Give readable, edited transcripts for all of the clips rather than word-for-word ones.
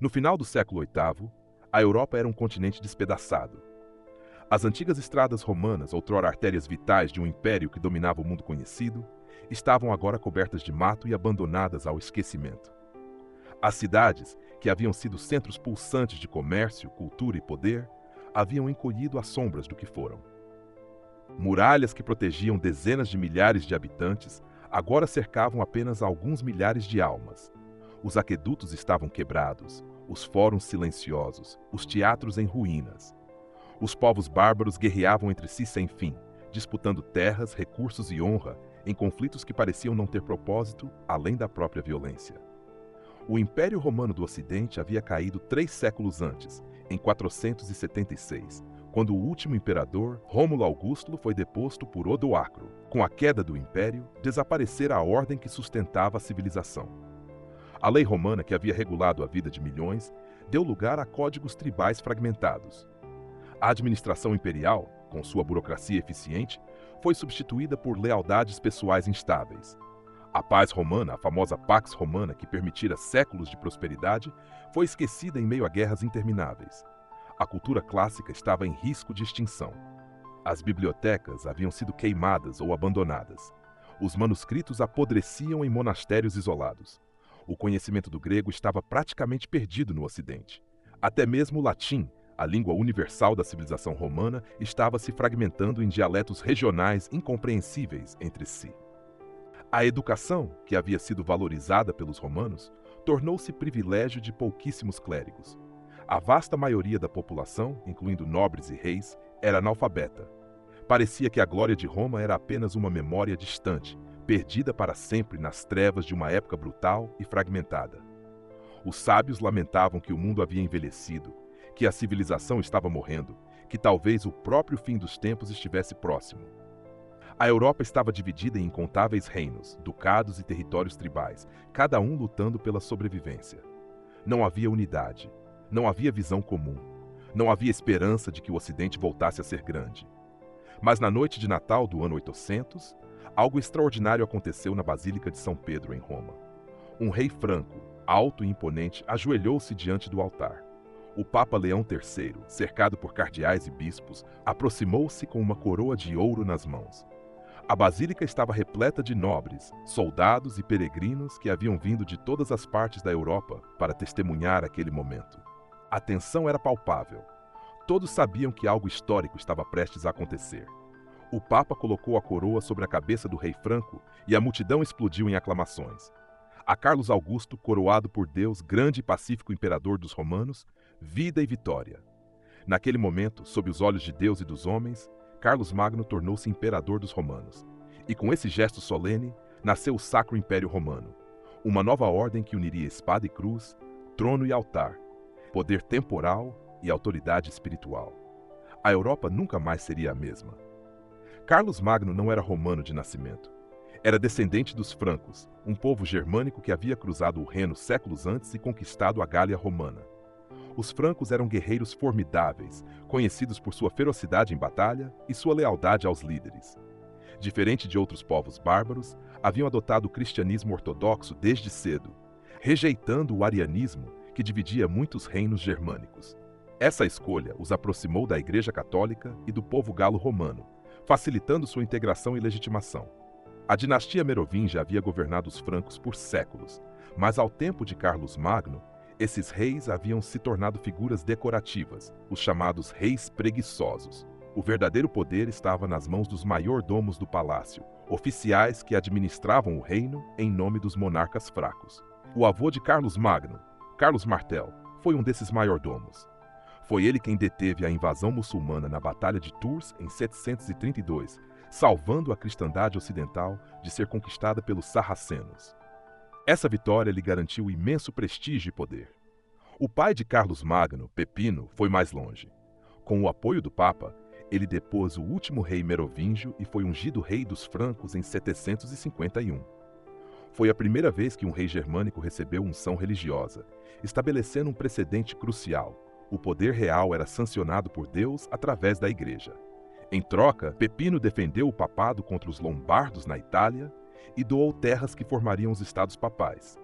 No final do século VIII, a Europa era um continente despedaçado. As antigas estradas romanas, outrora artérias vitais de um império que dominava o mundo conhecido, estavam agora cobertas de mato e abandonadas ao esquecimento. As cidades, que haviam sido centros pulsantes de comércio, cultura e poder, haviam encolhido às sombras do que foram. Muralhas que protegiam dezenas de milhares de habitantes agora cercavam apenas alguns milhares de almas. Os aquedutos estavam quebrados, os fóruns silenciosos, os teatros em ruínas. Os povos bárbaros guerreavam entre si sem fim, disputando terras, recursos e honra em conflitos que pareciam não ter propósito além da própria violência. O Império Romano do Ocidente havia caído 3 séculos antes, em 476, quando o último imperador, Rômulo Augusto, foi deposto por Odoacro. Com a queda do império, desaparecera a ordem que sustentava a civilização. A lei romana, que havia regulado a vida de milhões, deu lugar a códigos tribais fragmentados. A administração imperial, com sua burocracia eficiente, foi substituída por lealdades pessoais instáveis. A paz romana, a famosa Pax Romana que permitira séculos de prosperidade, foi esquecida em meio a guerras intermináveis. A cultura clássica estava em risco de extinção. As bibliotecas haviam sido queimadas ou abandonadas. Os manuscritos apodreciam em monastérios isolados. O conhecimento do grego estava praticamente perdido no Ocidente. Até mesmo o latim, a língua universal da civilização romana, estava se fragmentando em dialetos regionais incompreensíveis entre si. A educação, que havia sido valorizada pelos romanos, tornou-se privilégio de pouquíssimos clérigos. A vasta maioria da população, incluindo nobres e reis, era analfabeta. Parecia que a glória de Roma era apenas uma memória distante, perdida para sempre nas trevas de uma época brutal e fragmentada. Os sábios lamentavam que o mundo havia envelhecido, que a civilização estava morrendo, que talvez o próprio fim dos tempos estivesse próximo. A Europa estava dividida em incontáveis reinos, ducados e territórios tribais, cada um lutando pela sobrevivência. Não havia unidade, não havia visão comum, não havia esperança de que o Ocidente voltasse a ser grande. Mas na noite de Natal do ano 800, algo extraordinário aconteceu na Basílica de São Pedro, em Roma. Um rei franco, alto e imponente, ajoelhou-se diante do altar. O Papa Leão III, cercado por cardeais e bispos, aproximou-se com uma coroa de ouro nas mãos. A basílica estava repleta de nobres, soldados e peregrinos que haviam vindo de todas as partes da Europa para testemunhar aquele momento. A tensão era palpável. Todos sabiam que algo histórico estava prestes a acontecer. O Papa colocou a coroa sobre a cabeça do rei franco e a multidão explodiu em aclamações. A Carlos Augusto, coroado por Deus, grande e pacífico imperador dos romanos, vida e vitória. Naquele momento, sob os olhos de Deus e dos homens, Carlos Magno tornou-se imperador dos romanos. E com esse gesto solene, nasceu o Sacro Império Romano, uma nova ordem que uniria espada e cruz, trono e altar, poder temporal e autoridade espiritual. A Europa nunca mais seria a mesma. Carlos Magno não era romano de nascimento. Era descendente dos francos, um povo germânico que havia cruzado o Reno séculos antes e conquistado a Gália romana. Os francos eram guerreiros formidáveis, conhecidos por sua ferocidade em batalha e sua lealdade aos líderes. Diferente de outros povos bárbaros, haviam adotado o cristianismo ortodoxo desde cedo, rejeitando o arianismo que dividia muitos reinos germânicos. Essa escolha os aproximou da Igreja Católica e do povo galo-romano, facilitando sua integração e legitimação. A dinastia merovingia havia governado os francos por séculos, mas ao tempo de Carlos Magno, esses reis haviam se tornado figuras decorativas, os chamados reis preguiçosos. O verdadeiro poder estava nas mãos dos maiordomos do palácio, oficiais que administravam o reino em nome dos monarcas fracos. O avô de Carlos Magno, Carlos Martel, foi um desses maiordomos. Foi ele quem deteve a invasão muçulmana na Batalha de Tours em 732, salvando a cristandade ocidental de ser conquistada pelos sarracenos. Essa vitória lhe garantiu imenso prestígio e poder. O pai de Carlos Magno, Pepino, foi mais longe. Com o apoio do Papa, ele depôs o último rei merovingio e foi ungido rei dos francos em 751. Foi a primeira vez que um rei germânico recebeu unção religiosa, estabelecendo um precedente crucial. O poder real era sancionado por Deus através da Igreja. Em troca, Pepino defendeu o papado contra os lombardos na Itália e doou terras que formariam os estados papais.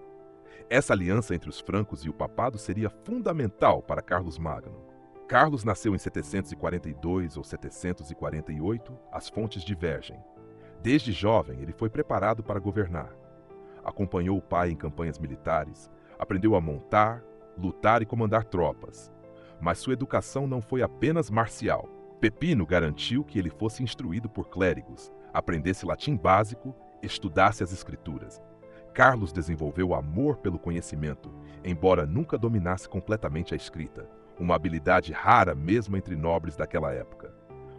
Essa aliança entre os francos e o papado seria fundamental para Carlos Magno. Carlos nasceu em 742 ou 748, as fontes divergem. Desde jovem, ele foi preparado para governar. Acompanhou o pai em campanhas militares, aprendeu a montar, lutar e comandar tropas. Mas sua educação não foi apenas marcial. Pepino garantiu que ele fosse instruído por clérigos, aprendesse latim básico, estudasse as escrituras. Carlos desenvolveu amor pelo conhecimento, embora nunca dominasse completamente a escrita, uma habilidade rara mesmo entre nobres daquela época.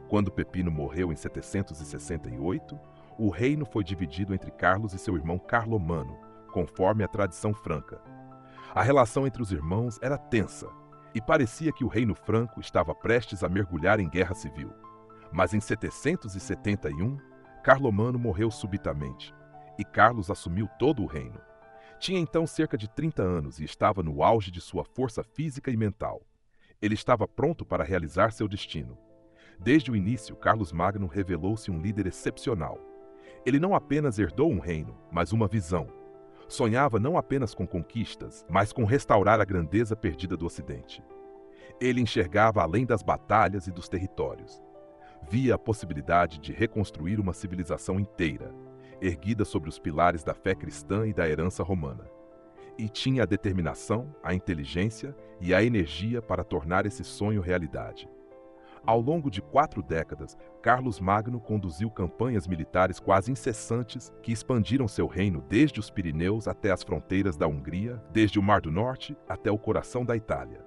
Quando Pepino morreu em 768, o reino foi dividido entre Carlos e seu irmão Carlomano, conforme a tradição franca. A relação entre os irmãos era tensa, e parecia que o reino franco estava prestes a mergulhar em guerra civil. Mas em 771, Carlomano morreu subitamente, e Carlos assumiu todo o reino. Tinha então cerca de 30 anos e estava no auge de sua força física e mental. Ele estava pronto para realizar seu destino. Desde o início, Carlos Magno revelou-se um líder excepcional. Ele não apenas herdou um reino, mas uma visão. Sonhava não apenas com conquistas, mas com restaurar a grandeza perdida do Ocidente. Ele enxergava além das batalhas e dos territórios. Via a possibilidade de reconstruir uma civilização inteira, erguida sobre os pilares da fé cristã e da herança romana. E tinha a determinação, a inteligência e a energia para tornar esse sonho realidade. Ao longo de 4 décadas, Carlos Magno conduziu campanhas militares quase incessantes que expandiram seu reino desde os Pirineus até as fronteiras da Hungria, desde o Mar do Norte até o coração da Itália.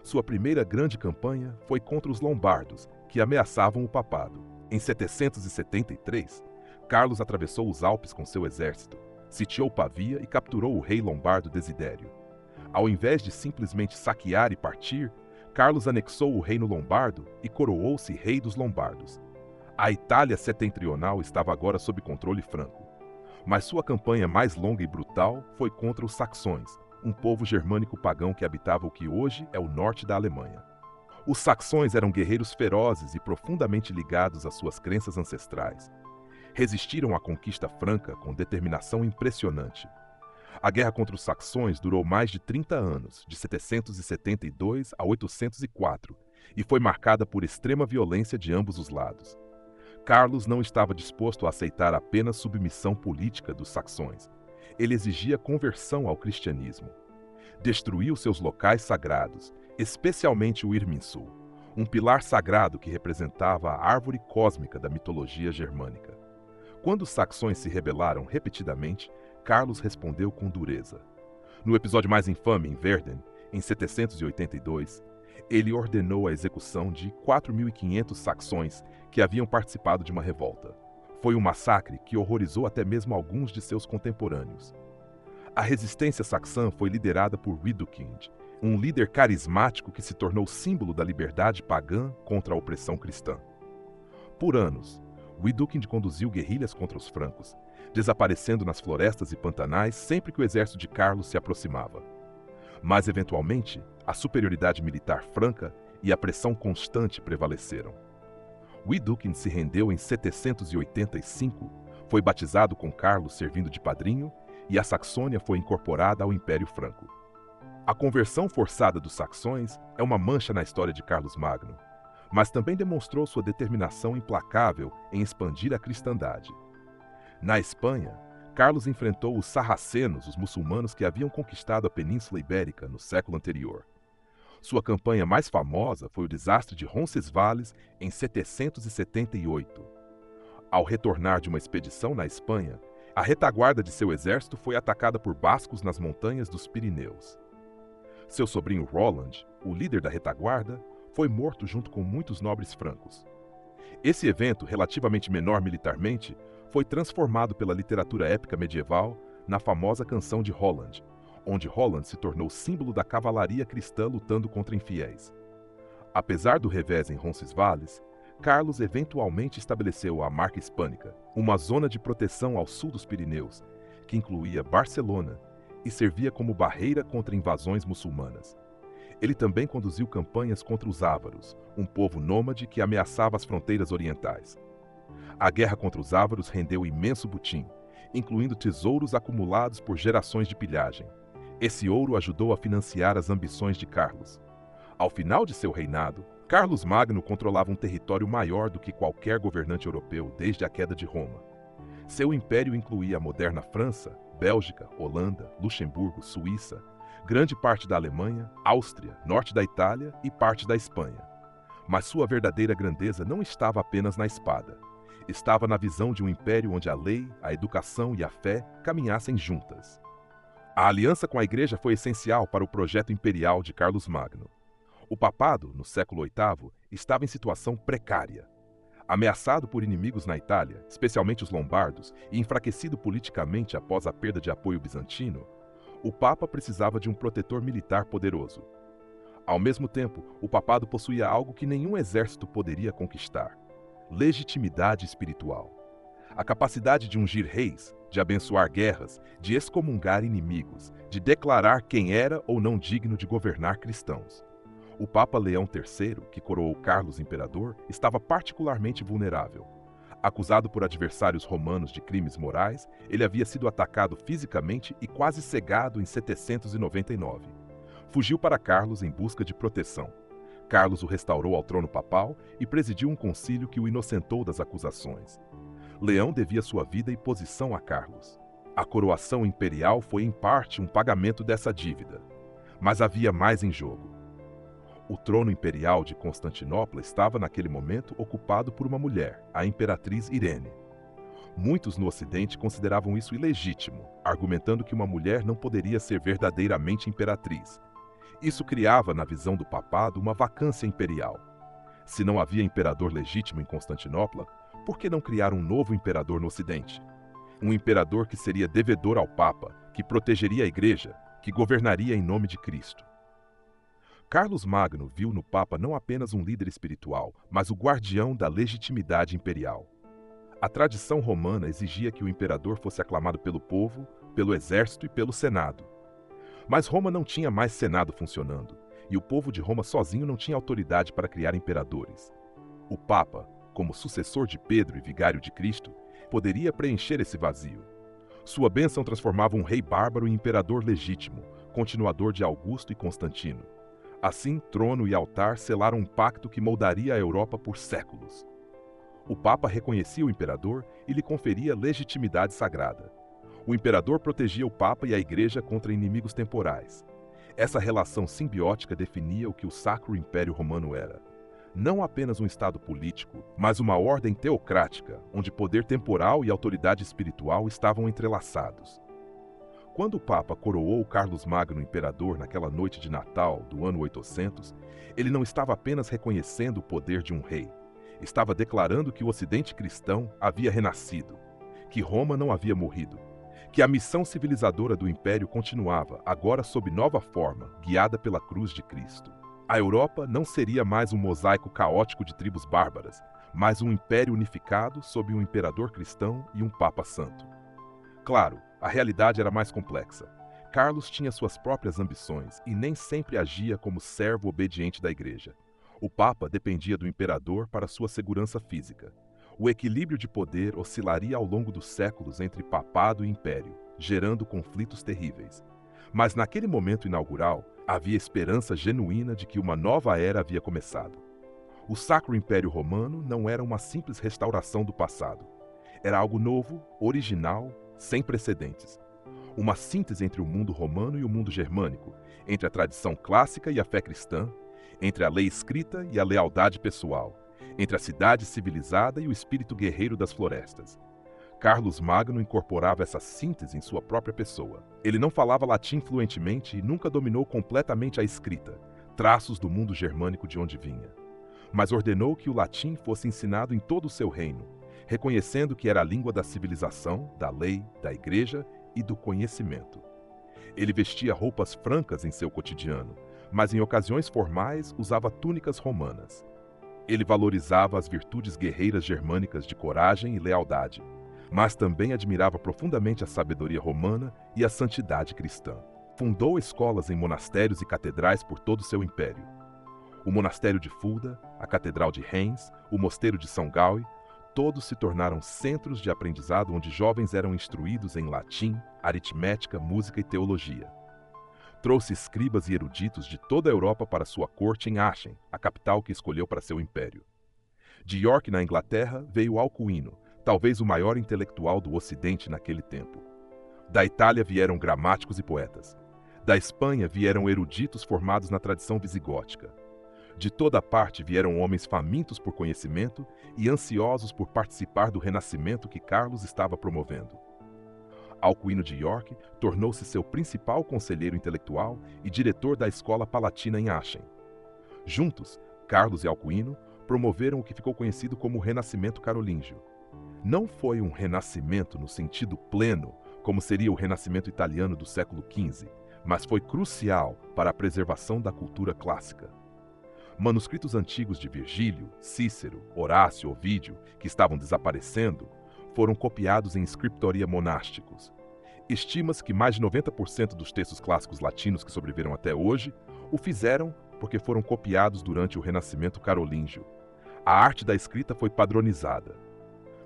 Sua primeira grande campanha foi contra os lombardos, que ameaçavam o papado. Em 773, Carlos atravessou os Alpes com seu exército, sitiou Pavia e capturou o rei lombardo Desidério. Ao invés de simplesmente saquear e partir, Carlos anexou o reino lombardo e coroou-se rei dos lombardos. A Itália setentrional estava agora sob controle franco. Mas sua campanha mais longa e brutal foi contra os saxões, um povo germânico pagão que habitava o que hoje é o norte da Alemanha. Os saxões eram guerreiros ferozes e profundamente ligados às suas crenças ancestrais. Resistiram à conquista franca com determinação impressionante. A guerra contra os saxões durou mais de 30 anos, de 772 a 804, e foi marcada por extrema violência de ambos os lados. Carlos não estava disposto a aceitar apenas submissão política dos saxões. Ele exigia conversão ao cristianismo. Destruiu seus locais sagrados, especialmente o Irminsul, um pilar sagrado que representava a árvore cósmica da mitologia germânica. Quando os saxões se rebelaram repetidamente, Carlos respondeu com dureza. No episódio mais infame, em Verden, em 782, ele ordenou a execução de 4.500 saxões que haviam participado de uma revolta. Foi um massacre que horrorizou até mesmo alguns de seus contemporâneos. A resistência saxã foi liderada por Widukind, um líder carismático que se tornou símbolo da liberdade pagã contra a opressão cristã. Por anos, Widukind conduziu guerrilhas contra os francos, desaparecendo nas florestas e pantanais sempre que o exército de Carlos se aproximava. Mas, eventualmente, a superioridade militar franca e a pressão constante prevaleceram. Widukind se rendeu em 785, foi batizado com Carlos servindo de padrinho e a Saxônia foi incorporada ao Império Franco. A conversão forçada dos saxões é uma mancha na história de Carlos Magno, mas também demonstrou sua determinação implacável em expandir a cristandade. Na Espanha, Carlos enfrentou os sarracenos, os muçulmanos que haviam conquistado a Península Ibérica no século anterior. Sua campanha mais famosa foi o desastre de Roncesvalles em 778. Ao retornar de uma expedição na Espanha, a retaguarda de seu exército foi atacada por bascos nas montanhas dos Pirineus. Seu sobrinho Roland, o líder da retaguarda, foi morto junto com muitos nobres francos. Esse evento, relativamente menor militarmente, foi transformado pela literatura épica medieval na famosa canção de Roland, onde Roland se tornou símbolo da cavalaria cristã lutando contra infiéis. Apesar do revés em Roncesvalles, Carlos eventualmente estabeleceu a Marca Hispânica, uma zona de proteção ao sul dos Pirineus, que incluía Barcelona e servia como barreira contra invasões muçulmanas. Ele também conduziu campanhas contra os ávaros, um povo nômade que ameaçava as fronteiras orientais. A guerra contra os ávaros rendeu imenso butim, incluindo tesouros acumulados por gerações de pilhagem. Esse ouro ajudou a financiar as ambições de Carlos. Ao final de seu reinado, Carlos Magno controlava um território maior do que qualquer governante europeu desde a queda de Roma. Seu império incluía a moderna França, Bélgica, Holanda, Luxemburgo, Suíça, grande parte da Alemanha, Áustria, norte da Itália e parte da Espanha. Mas sua verdadeira grandeza não estava apenas na espada. Estava na visão de um império onde a lei, a educação e a fé caminhassem juntas. A aliança com a Igreja foi essencial para o projeto imperial de Carlos Magno. O papado, no século VIII, estava em situação precária. Ameaçado por inimigos na Itália, especialmente os lombardos, e enfraquecido politicamente após a perda de apoio bizantino, o Papa precisava de um protetor militar poderoso. Ao mesmo tempo, o papado possuía algo que nenhum exército poderia conquistar: legitimidade espiritual. A capacidade de ungir reis, de abençoar guerras, de excomungar inimigos, de declarar quem era ou não digno de governar cristãos. O Papa Leão III, que coroou Carlos imperador, estava particularmente vulnerável. Acusado por adversários romanos de crimes morais, ele havia sido atacado fisicamente e quase cegado em 799. Fugiu para Carlos em busca de proteção. Carlos o restaurou ao trono papal e presidiu um concílio que o inocentou das acusações. Leão devia sua vida e posição a Carlos. A coroação imperial foi em parte um pagamento dessa dívida. Mas havia mais em jogo. O trono imperial de Constantinopla estava naquele momento ocupado por uma mulher, a imperatriz Irene. Muitos no Ocidente consideravam isso ilegítimo, argumentando que uma mulher não poderia ser verdadeiramente imperatriz. Isso criava, na visão do papado, uma vacância imperial. Se não havia imperador legítimo em Constantinopla, por que não criar um novo imperador no Ocidente? Um imperador que seria devedor ao Papa, que protegeria a Igreja, que governaria em nome de Cristo. Carlos Magno viu no Papa não apenas um líder espiritual, mas o guardião da legitimidade imperial. A tradição romana exigia que o imperador fosse aclamado pelo povo, pelo exército e pelo Senado. Mas Roma não tinha mais Senado funcionando, e o povo de Roma sozinho não tinha autoridade para criar imperadores. O Papa, como sucessor de Pedro e vigário de Cristo, poderia preencher esse vazio. Sua bênção transformava um rei bárbaro em imperador legítimo, continuador de Augusto e Constantino. Assim, trono e altar selaram um pacto que moldaria a Europa por séculos. O Papa reconhecia o imperador e lhe conferia legitimidade sagrada. O imperador protegia o Papa e a Igreja contra inimigos temporais. Essa relação simbiótica definia o que o Sacro Império Romano era. Não apenas um estado político, mas uma ordem teocrática, onde poder temporal e autoridade espiritual estavam entrelaçados. Quando o Papa coroou Carlos Magno imperador naquela noite de Natal do ano 800, ele não estava apenas reconhecendo o poder de um rei. Estava declarando que o Ocidente cristão havia renascido, que Roma não havia morrido, que a missão civilizadora do Império continuava, agora sob nova forma, guiada pela cruz de Cristo. A Europa não seria mais um mosaico caótico de tribos bárbaras, mas um império unificado sob um imperador cristão e um Papa santo. Claro, a realidade era mais complexa. Carlos tinha suas próprias ambições e nem sempre agia como servo obediente da Igreja. O Papa dependia do imperador para sua segurança física. O equilíbrio de poder oscilaria ao longo dos séculos entre papado e império, gerando conflitos terríveis. Mas naquele momento inaugural, havia esperança genuína de que uma nova era havia começado. O Sacro Império Romano não era uma simples restauração do passado. Era algo novo, original, sem precedentes. Uma síntese entre o mundo romano e o mundo germânico, entre a tradição clássica e a fé cristã, entre a lei escrita e a lealdade pessoal, entre a cidade civilizada e o espírito guerreiro das florestas. Carlos Magno incorporava essa síntese em sua própria pessoa. Ele não falava latim fluentemente e nunca dominou completamente a escrita, traços do mundo germânico de onde vinha. Mas ordenou que o latim fosse ensinado em todo o seu reino, reconhecendo que era a língua da civilização, da lei, da igreja e do conhecimento. Ele vestia roupas francas em seu cotidiano, mas em ocasiões formais usava túnicas romanas. Ele valorizava as virtudes guerreiras germânicas de coragem e lealdade, mas também admirava profundamente a sabedoria romana e a santidade cristã. Fundou escolas em monastérios e catedrais por todo o seu império. O monastério de Fulda, a catedral de Reims, o mosteiro de São Gáu, todos se tornaram centros de aprendizado onde jovens eram instruídos em latim, aritmética, música e teologia. Trouxe escribas e eruditos de toda a Europa para sua corte em Aachen, a capital que escolheu para seu império. De York, na Inglaterra, veio Alcuino, talvez o maior intelectual do Ocidente naquele tempo. Da Itália vieram gramáticos e poetas. Da Espanha vieram eruditos formados na tradição visigótica. De toda parte vieram homens famintos por conhecimento e ansiosos por participar do renascimento que Carlos estava promovendo. Alcuino de York tornou-se seu principal conselheiro intelectual e diretor da Escola Palatina em Aachen. Juntos, Carlos e Alcuino promoveram o que ficou conhecido como o Renascimento Carolíngio. Não foi um renascimento no sentido pleno, como seria o Renascimento italiano do século XV, mas foi crucial para a preservação da cultura clássica. Manuscritos antigos de Virgílio, Cícero, Horácio, Ovídio, que estavam desaparecendo, foram copiados em scriptoria monásticos. Estima-se que mais de 90% dos textos clássicos latinos que sobreviveram até hoje o fizeram porque foram copiados durante o Renascimento Carolíngio. A arte da escrita foi padronizada.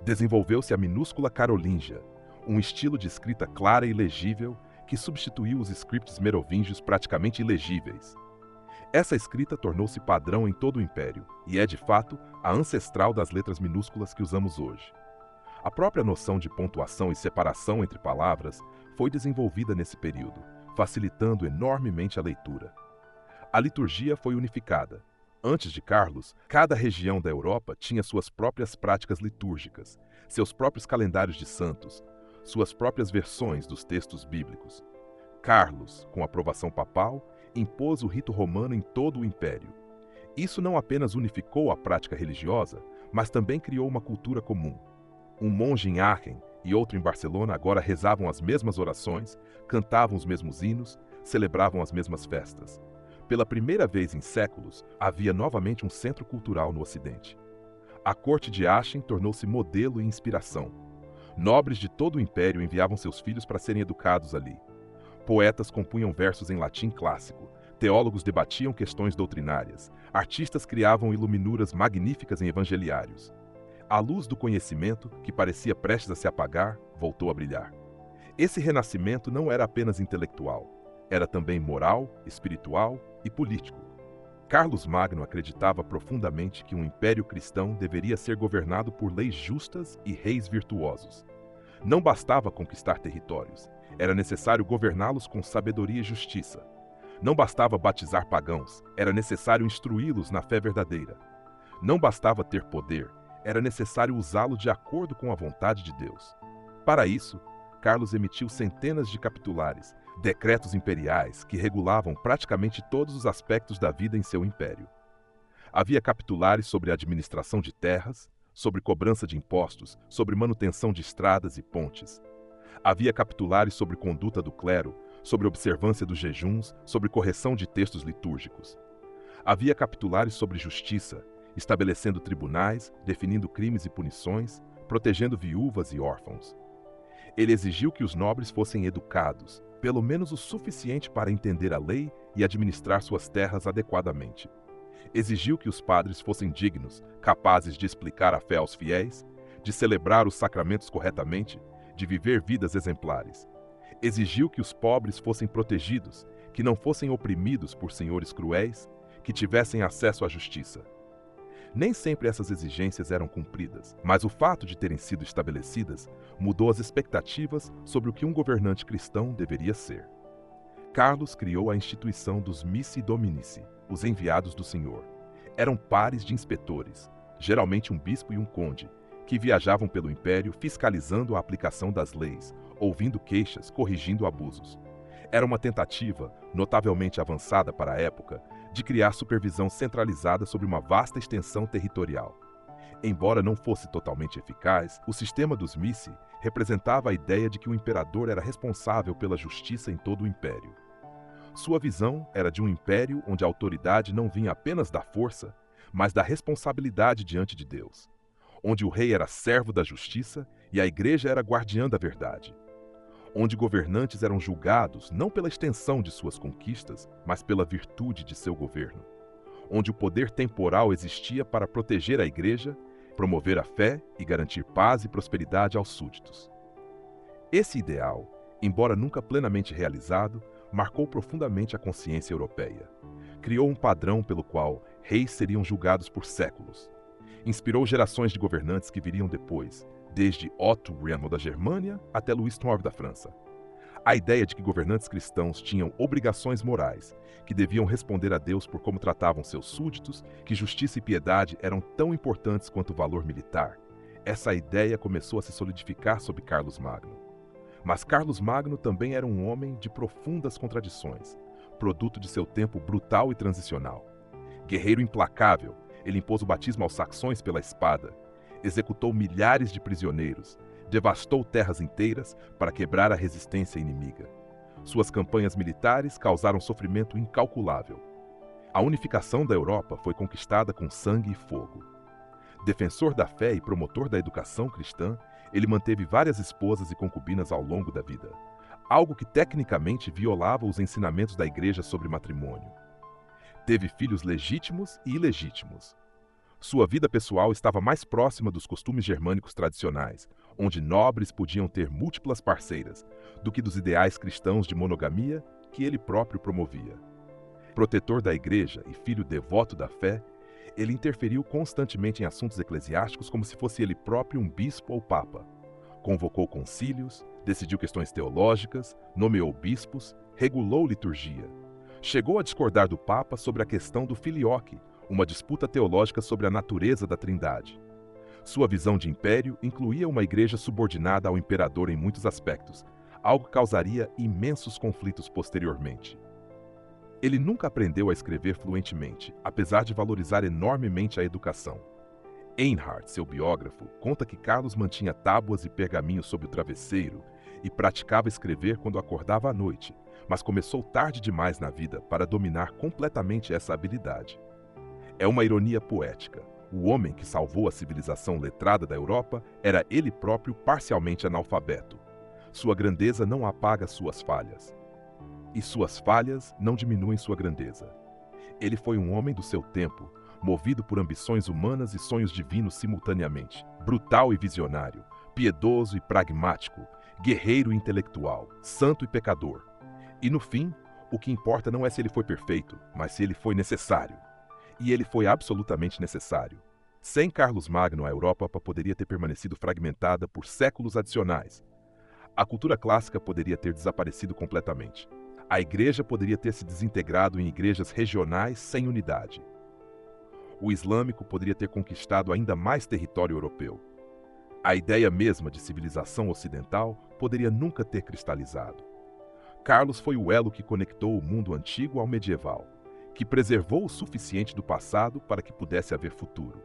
Desenvolveu-se a minúscula carolíngia, um estilo de escrita clara e legível que substituiu os scripts merovíngios praticamente ilegíveis. Essa escrita tornou-se padrão em todo o Império e é, de fato, a ancestral das letras minúsculas que usamos hoje. A própria noção de pontuação e separação entre palavras foi desenvolvida nesse período, facilitando enormemente a leitura. A liturgia foi unificada. Antes de Carlos, cada região da Europa tinha suas próprias práticas litúrgicas, seus próprios calendários de santos, suas próprias versões dos textos bíblicos. Carlos, com aprovação papal, impôs o rito romano em todo o Império. Isso não apenas unificou a prática religiosa, mas também criou uma cultura comum. Um monge em Aachen e outro em Barcelona agora rezavam as mesmas orações, cantavam os mesmos hinos, celebravam as mesmas festas. Pela primeira vez em séculos, havia novamente um centro cultural no Ocidente. A corte de Aachen tornou-se modelo e inspiração. Nobres de todo o Império enviavam seus filhos para serem educados ali. Poetas compunham versos em latim clássico, teólogos debatiam questões doutrinárias, artistas criavam iluminuras magníficas em evangeliários. A luz do conhecimento, que parecia prestes a se apagar, voltou a brilhar. Esse renascimento não era apenas intelectual, era também moral, espiritual e político. Carlos Magno acreditava profundamente que um império cristão deveria ser governado por leis justas e reis virtuosos. Não bastava conquistar territórios, era necessário governá-los com sabedoria e justiça. Não bastava batizar pagãos, era necessário instruí-los na fé verdadeira. Não bastava ter poder, era necessário usá-lo de acordo com a vontade de Deus. Para isso, Carlos emitiu centenas de capitulares, decretos imperiais que regulavam praticamente todos os aspectos da vida em seu império. Havia capitulares sobre a administração de terras, sobre cobrança de impostos, sobre manutenção de estradas e pontes. Havia capitulares sobre conduta do clero, sobre observância dos jejuns, sobre correção de textos litúrgicos. Havia capitulares sobre justiça, estabelecendo tribunais, definindo crimes e punições, protegendo viúvas e órfãos. Ele exigiu que os nobres fossem educados, pelo menos o suficiente para entender a lei e administrar suas terras adequadamente. Exigiu que os padres fossem dignos, capazes de explicar a fé aos fiéis, de celebrar os sacramentos corretamente, de viver vidas exemplares. Exigiu que os pobres fossem protegidos, que não fossem oprimidos por senhores cruéis, que tivessem acesso à justiça. Nem sempre essas exigências eram cumpridas, mas o fato de terem sido estabelecidas mudou as expectativas sobre o que um governante cristão deveria ser. Carlos criou a instituição dos Missi Dominici, os enviados do Senhor. Eram pares de inspetores, geralmente um bispo e um conde, que viajavam pelo império fiscalizando a aplicação das leis, ouvindo queixas, corrigindo abusos. Era uma tentativa, notavelmente avançada para a época, de criar supervisão centralizada sobre uma vasta extensão territorial. Embora não fosse totalmente eficaz, o sistema dos Missi representava a ideia de que o imperador era responsável pela justiça em todo o império. Sua visão era de um império onde a autoridade não vinha apenas da força, mas da responsabilidade diante de Deus, onde o rei era servo da justiça e a igreja era guardiã da verdade, onde governantes eram julgados não pela extensão de suas conquistas, mas pela virtude de seu governo, onde o poder temporal existia para proteger a igreja, promover a fé e garantir paz e prosperidade aos súditos. Esse ideal, embora nunca plenamente realizado, marcou profundamente a consciência europeia. Criou um padrão pelo qual reis seriam julgados por séculos. Inspirou gerações de governantes que viriam depois, desde Otto Remo da Germânia até Luís IX da França. A ideia de que governantes cristãos tinham obrigações morais, que deviam responder a Deus por como tratavam seus súditos, que justiça e piedade eram tão importantes quanto o valor militar, essa ideia começou a se solidificar sob Carlos Magno. Mas Carlos Magno também era um homem de profundas contradições, produto de seu tempo brutal e transicional. Guerreiro implacável, ele impôs o batismo aos saxões pela espada, executou milhares de prisioneiros, devastou terras inteiras para quebrar a resistência inimiga. Suas campanhas militares causaram sofrimento incalculável. A unificação da Europa foi conquistada com sangue e fogo. Defensor da fé e promotor da educação cristã, ele manteve várias esposas e concubinas ao longo da vida, algo que tecnicamente violava os ensinamentos da Igreja sobre matrimônio. Teve filhos legítimos e ilegítimos. Sua vida pessoal estava mais próxima dos costumes germânicos tradicionais, onde nobres podiam ter múltiplas parceiras, do que dos ideais cristãos de monogamia que ele próprio promovia. Protetor da Igreja e filho devoto da fé, ele interferiu constantemente em assuntos eclesiásticos como se fosse ele próprio um bispo ou papa. Convocou concílios, decidiu questões teológicas, nomeou bispos, regulou liturgia. Chegou a discordar do papa sobre a questão do filioque, uma disputa teológica sobre a natureza da Trindade. Sua visão de império incluía uma igreja subordinada ao imperador em muitos aspectos, algo que causaria imensos conflitos posteriormente. Ele nunca aprendeu a escrever fluentemente, apesar de valorizar enormemente a educação. Einhard, seu biógrafo, conta que Carlos mantinha tábuas e pergaminhos sob o travesseiro e praticava escrever quando acordava à noite, mas começou tarde demais na vida para dominar completamente essa habilidade. É uma ironia poética. O homem que salvou a civilização letrada da Europa era ele próprio parcialmente analfabeto. Sua grandeza não apaga suas falhas. E suas falhas não diminuem sua grandeza. Ele foi um homem do seu tempo, movido por ambições humanas e sonhos divinos simultaneamente, brutal e visionário, piedoso e pragmático, guerreiro e intelectual, santo e pecador. E no fim, o que importa não é se ele foi perfeito, mas se ele foi necessário. E ele foi absolutamente necessário. Sem Carlos Magno, a Europa poderia ter permanecido fragmentada por séculos adicionais. A cultura clássica poderia ter desaparecido completamente. A igreja poderia ter se desintegrado em igrejas regionais sem unidade. O islâmico poderia ter conquistado ainda mais território europeu. A ideia mesma de civilização ocidental poderia nunca ter cristalizado. Carlos foi o elo que conectou o mundo antigo ao medieval, que preservou o suficiente do passado para que pudesse haver futuro.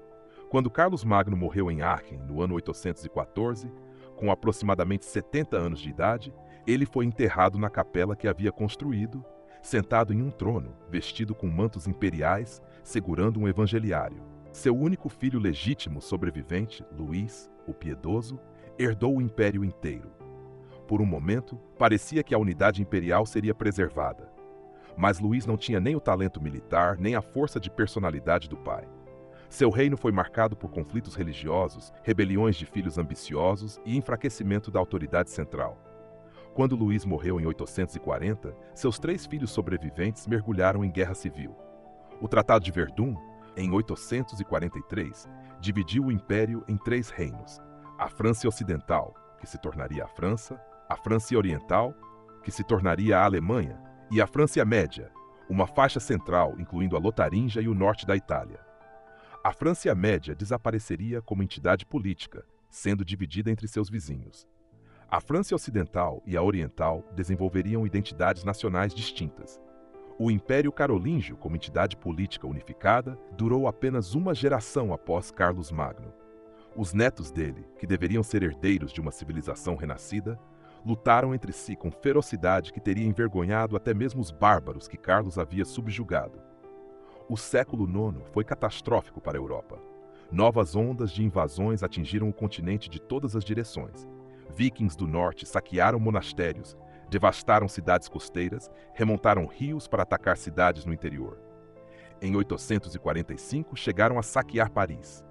Quando Carlos Magno morreu em Aachen, no ano 814, com aproximadamente 70 anos de idade, ele foi enterrado na capela que havia construído, sentado em um trono, vestido com mantos imperiais, segurando um evangeliário. Seu único filho legítimo sobrevivente, Luís, o Piedoso, herdou o império inteiro. Por um momento, parecia que a unidade imperial seria preservada. Mas Luís não tinha nem o talento militar, nem a força de personalidade do pai. Seu reino foi marcado por conflitos religiosos, rebeliões de filhos ambiciosos e enfraquecimento da autoridade central. Quando Luís morreu em 840, seus 3 filhos sobreviventes mergulharam em guerra civil. O Tratado de Verdun, em 843, dividiu o império em 3 reinos: a França Ocidental, que se tornaria a França Oriental, que se tornaria a Alemanha, e a França Média, uma faixa central incluindo a Lotaríngia e o norte da Itália. A França Média desapareceria como entidade política, sendo dividida entre seus vizinhos. A França Ocidental e a Oriental desenvolveriam identidades nacionais distintas. O Império Carolíngio, como entidade política unificada, durou apenas uma geração após Carlos Magno. Os netos dele, que deveriam ser herdeiros de uma civilização renascida, lutaram entre si com ferocidade que teria envergonhado até mesmo os bárbaros que Carlos havia subjugado. O século IX foi catastrófico para a Europa. Novas ondas de invasões atingiram o continente de todas as direções. Vikings do norte saquearam monastérios, devastaram cidades costeiras, remontaram rios para atacar cidades no interior. Em 845, chegaram a saquear Paris.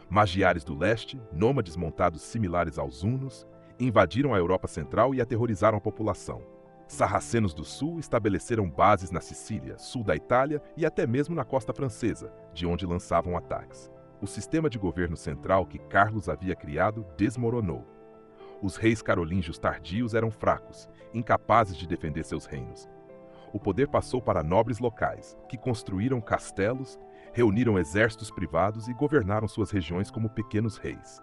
Magiares do leste, nômades montados similares aos hunos, invadiram a Europa Central e aterrorizaram a população. Sarracenos do Sul estabeleceram bases na Sicília, sul da Itália e até mesmo na costa francesa, de onde lançavam ataques. O sistema de governo central que Carlos havia criado desmoronou. Os reis carolíngios tardios eram fracos, incapazes de defender seus reinos. O poder passou para nobres locais, que construíram castelos, reuniram exércitos privados e governaram suas regiões como pequenos reis.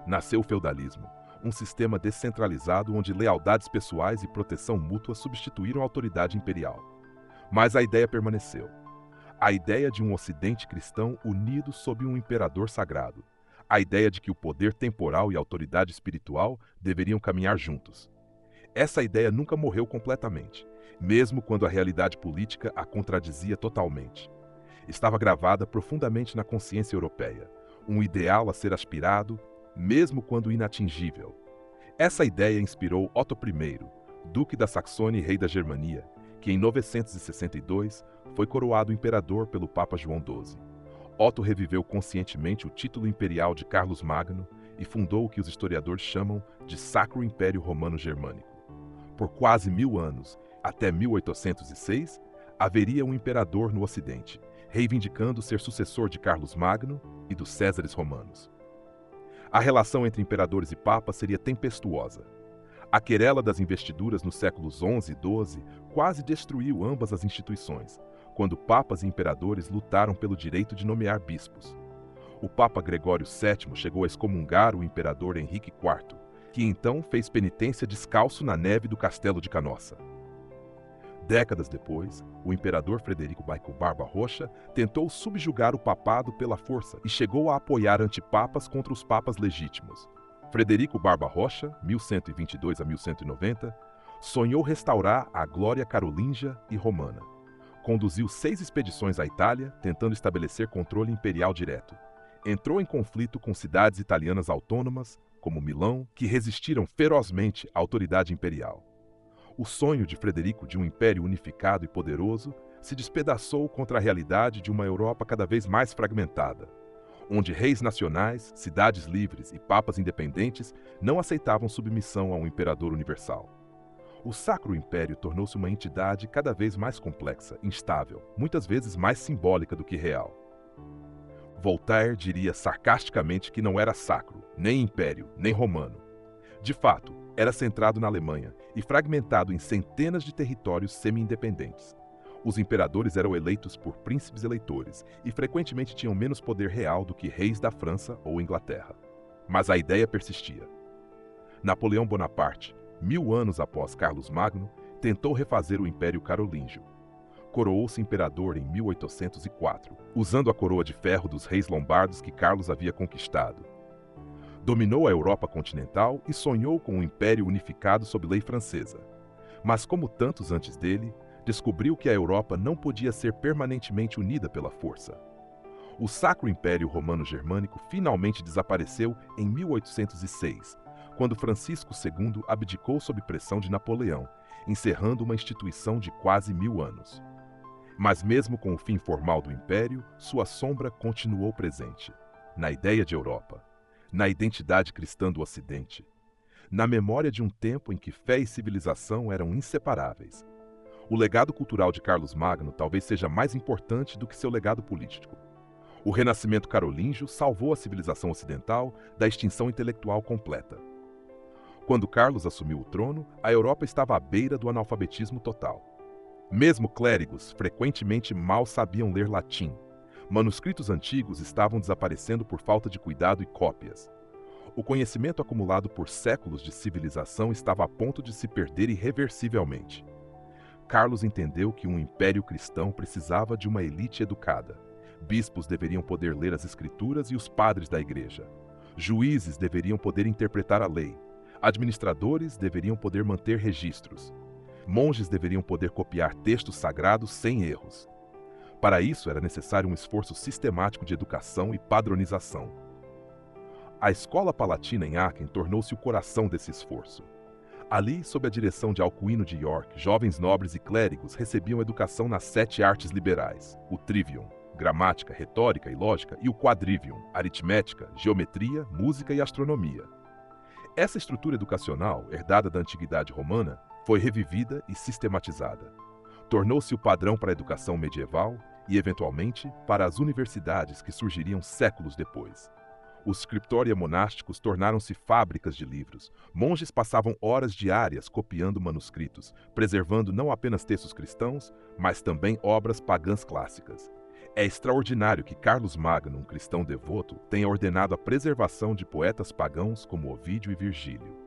Nasceu o feudalismo, um sistema descentralizado onde lealdades pessoais e proteção mútua substituíram a autoridade imperial. Mas a ideia permaneceu. A ideia de um ocidente cristão unido sob um imperador sagrado. A ideia de que o poder temporal e a autoridade espiritual deveriam caminhar juntos. Essa ideia nunca morreu completamente, mesmo quando a realidade política a contradizia totalmente. Estava gravada profundamente na consciência europeia, um ideal a ser aspirado, mesmo quando inatingível. Essa ideia inspirou Otto I, duque da Saxônia e rei da Germania, que em 962 foi coroado imperador pelo Papa João XII. Otto reviveu conscientemente o título imperial de Carlos Magno e fundou o que os historiadores chamam de Sacro Império Romano Germânico. Por quase 1000 anos, até 1806, haveria um imperador no Ocidente, reivindicando ser sucessor de Carlos Magno e dos Césares romanos. A relação entre imperadores e papas seria tempestuosa. A querela das investiduras nos séculos XI e XII quase destruiu ambas as instituições, quando papas e imperadores lutaram pelo direito de nomear bispos. O Papa Gregório VII chegou a excomungar o imperador Henrique IV, que então fez penitência descalço na neve do castelo de Canossa. Décadas depois, o imperador Frederico Barba Roxa tentou subjugar o papado pela força e chegou a apoiar antipapas contra os papas legítimos. Frederico Barba Roxa, 1122 a 1190, sonhou restaurar a glória carolíngia e romana. Conduziu 6 expedições à Itália, tentando estabelecer controle imperial direto. Entrou em conflito com cidades italianas autônomas, como Milão, que resistiram ferozmente à autoridade imperial. O sonho de Frederico de um império unificado e poderoso se despedaçou contra a realidade de uma Europa cada vez mais fragmentada, onde reis nacionais, cidades livres e papas independentes não aceitavam submissão a um imperador universal. O Sacro Império tornou-se uma entidade cada vez mais complexa, instável, muitas vezes mais simbólica do que real. Voltaire diria sarcasticamente que não era sacro, nem império, nem romano. De fato, era centrado na Alemanha e fragmentado em centenas de territórios semi-independentes. Os imperadores eram eleitos por príncipes eleitores e frequentemente tinham menos poder real do que reis da França ou Inglaterra. Mas a ideia persistia. Napoleão Bonaparte, 1000 anos após Carlos Magno, tentou refazer o Império Carolíngio. Coroou-se imperador em 1804, usando a coroa de ferro dos reis lombardos que Carlos havia conquistado. Dominou a Europa continental e sonhou com um império unificado sob lei francesa. Mas, como tantos antes dele, descobriu que a Europa não podia ser permanentemente unida pela força. O Sacro Império Romano-Germânico finalmente desapareceu em 1806, quando Francisco II abdicou sob pressão de Napoleão, encerrando uma instituição de quase 1000 anos. Mas mesmo com o fim formal do Império, sua sombra continuou presente, na ideia de Europa, na identidade cristã do Ocidente, na memória de um tempo em que fé e civilização eram inseparáveis. O legado cultural de Carlos Magno talvez seja mais importante do que seu legado político. O renascimento carolíngio salvou a civilização ocidental da extinção intelectual completa. Quando Carlos assumiu o trono, a Europa estava à beira do analfabetismo total. Mesmo clérigos frequentemente mal sabiam ler latim. Manuscritos antigos estavam desaparecendo por falta de cuidado e cópias. O conhecimento acumulado por séculos de civilização estava a ponto de se perder irreversivelmente. Carlos entendeu que um império cristão precisava de uma elite educada. Bispos deveriam poder ler as escrituras e os padres da igreja. Juízes deveriam poder interpretar a lei. Administradores deveriam poder manter registros. Monges deveriam poder copiar textos sagrados sem erros. Para isso, era necessário um esforço sistemático de educação e padronização. A Escola Palatina em Aachen tornou-se o coração desse esforço. Ali, sob a direção de Alcuino de York, jovens nobres e clérigos recebiam educação nas 7 artes liberais, o trivium, gramática, retórica e lógica, e o quadrivium, aritmética, geometria, música e astronomia. Essa estrutura educacional, herdada da antiguidade romana, foi revivida e sistematizada. Tornou-se o padrão para a educação medieval e, eventualmente, para as universidades que surgiriam séculos depois. Os scriptoria monásticos tornaram-se fábricas de livros. Monges passavam horas diárias copiando manuscritos, preservando não apenas textos cristãos, mas também obras pagãs clássicas. É extraordinário que Carlos Magno, um cristão devoto, tenha ordenado a preservação de poetas pagãos como Ovídio e Virgílio.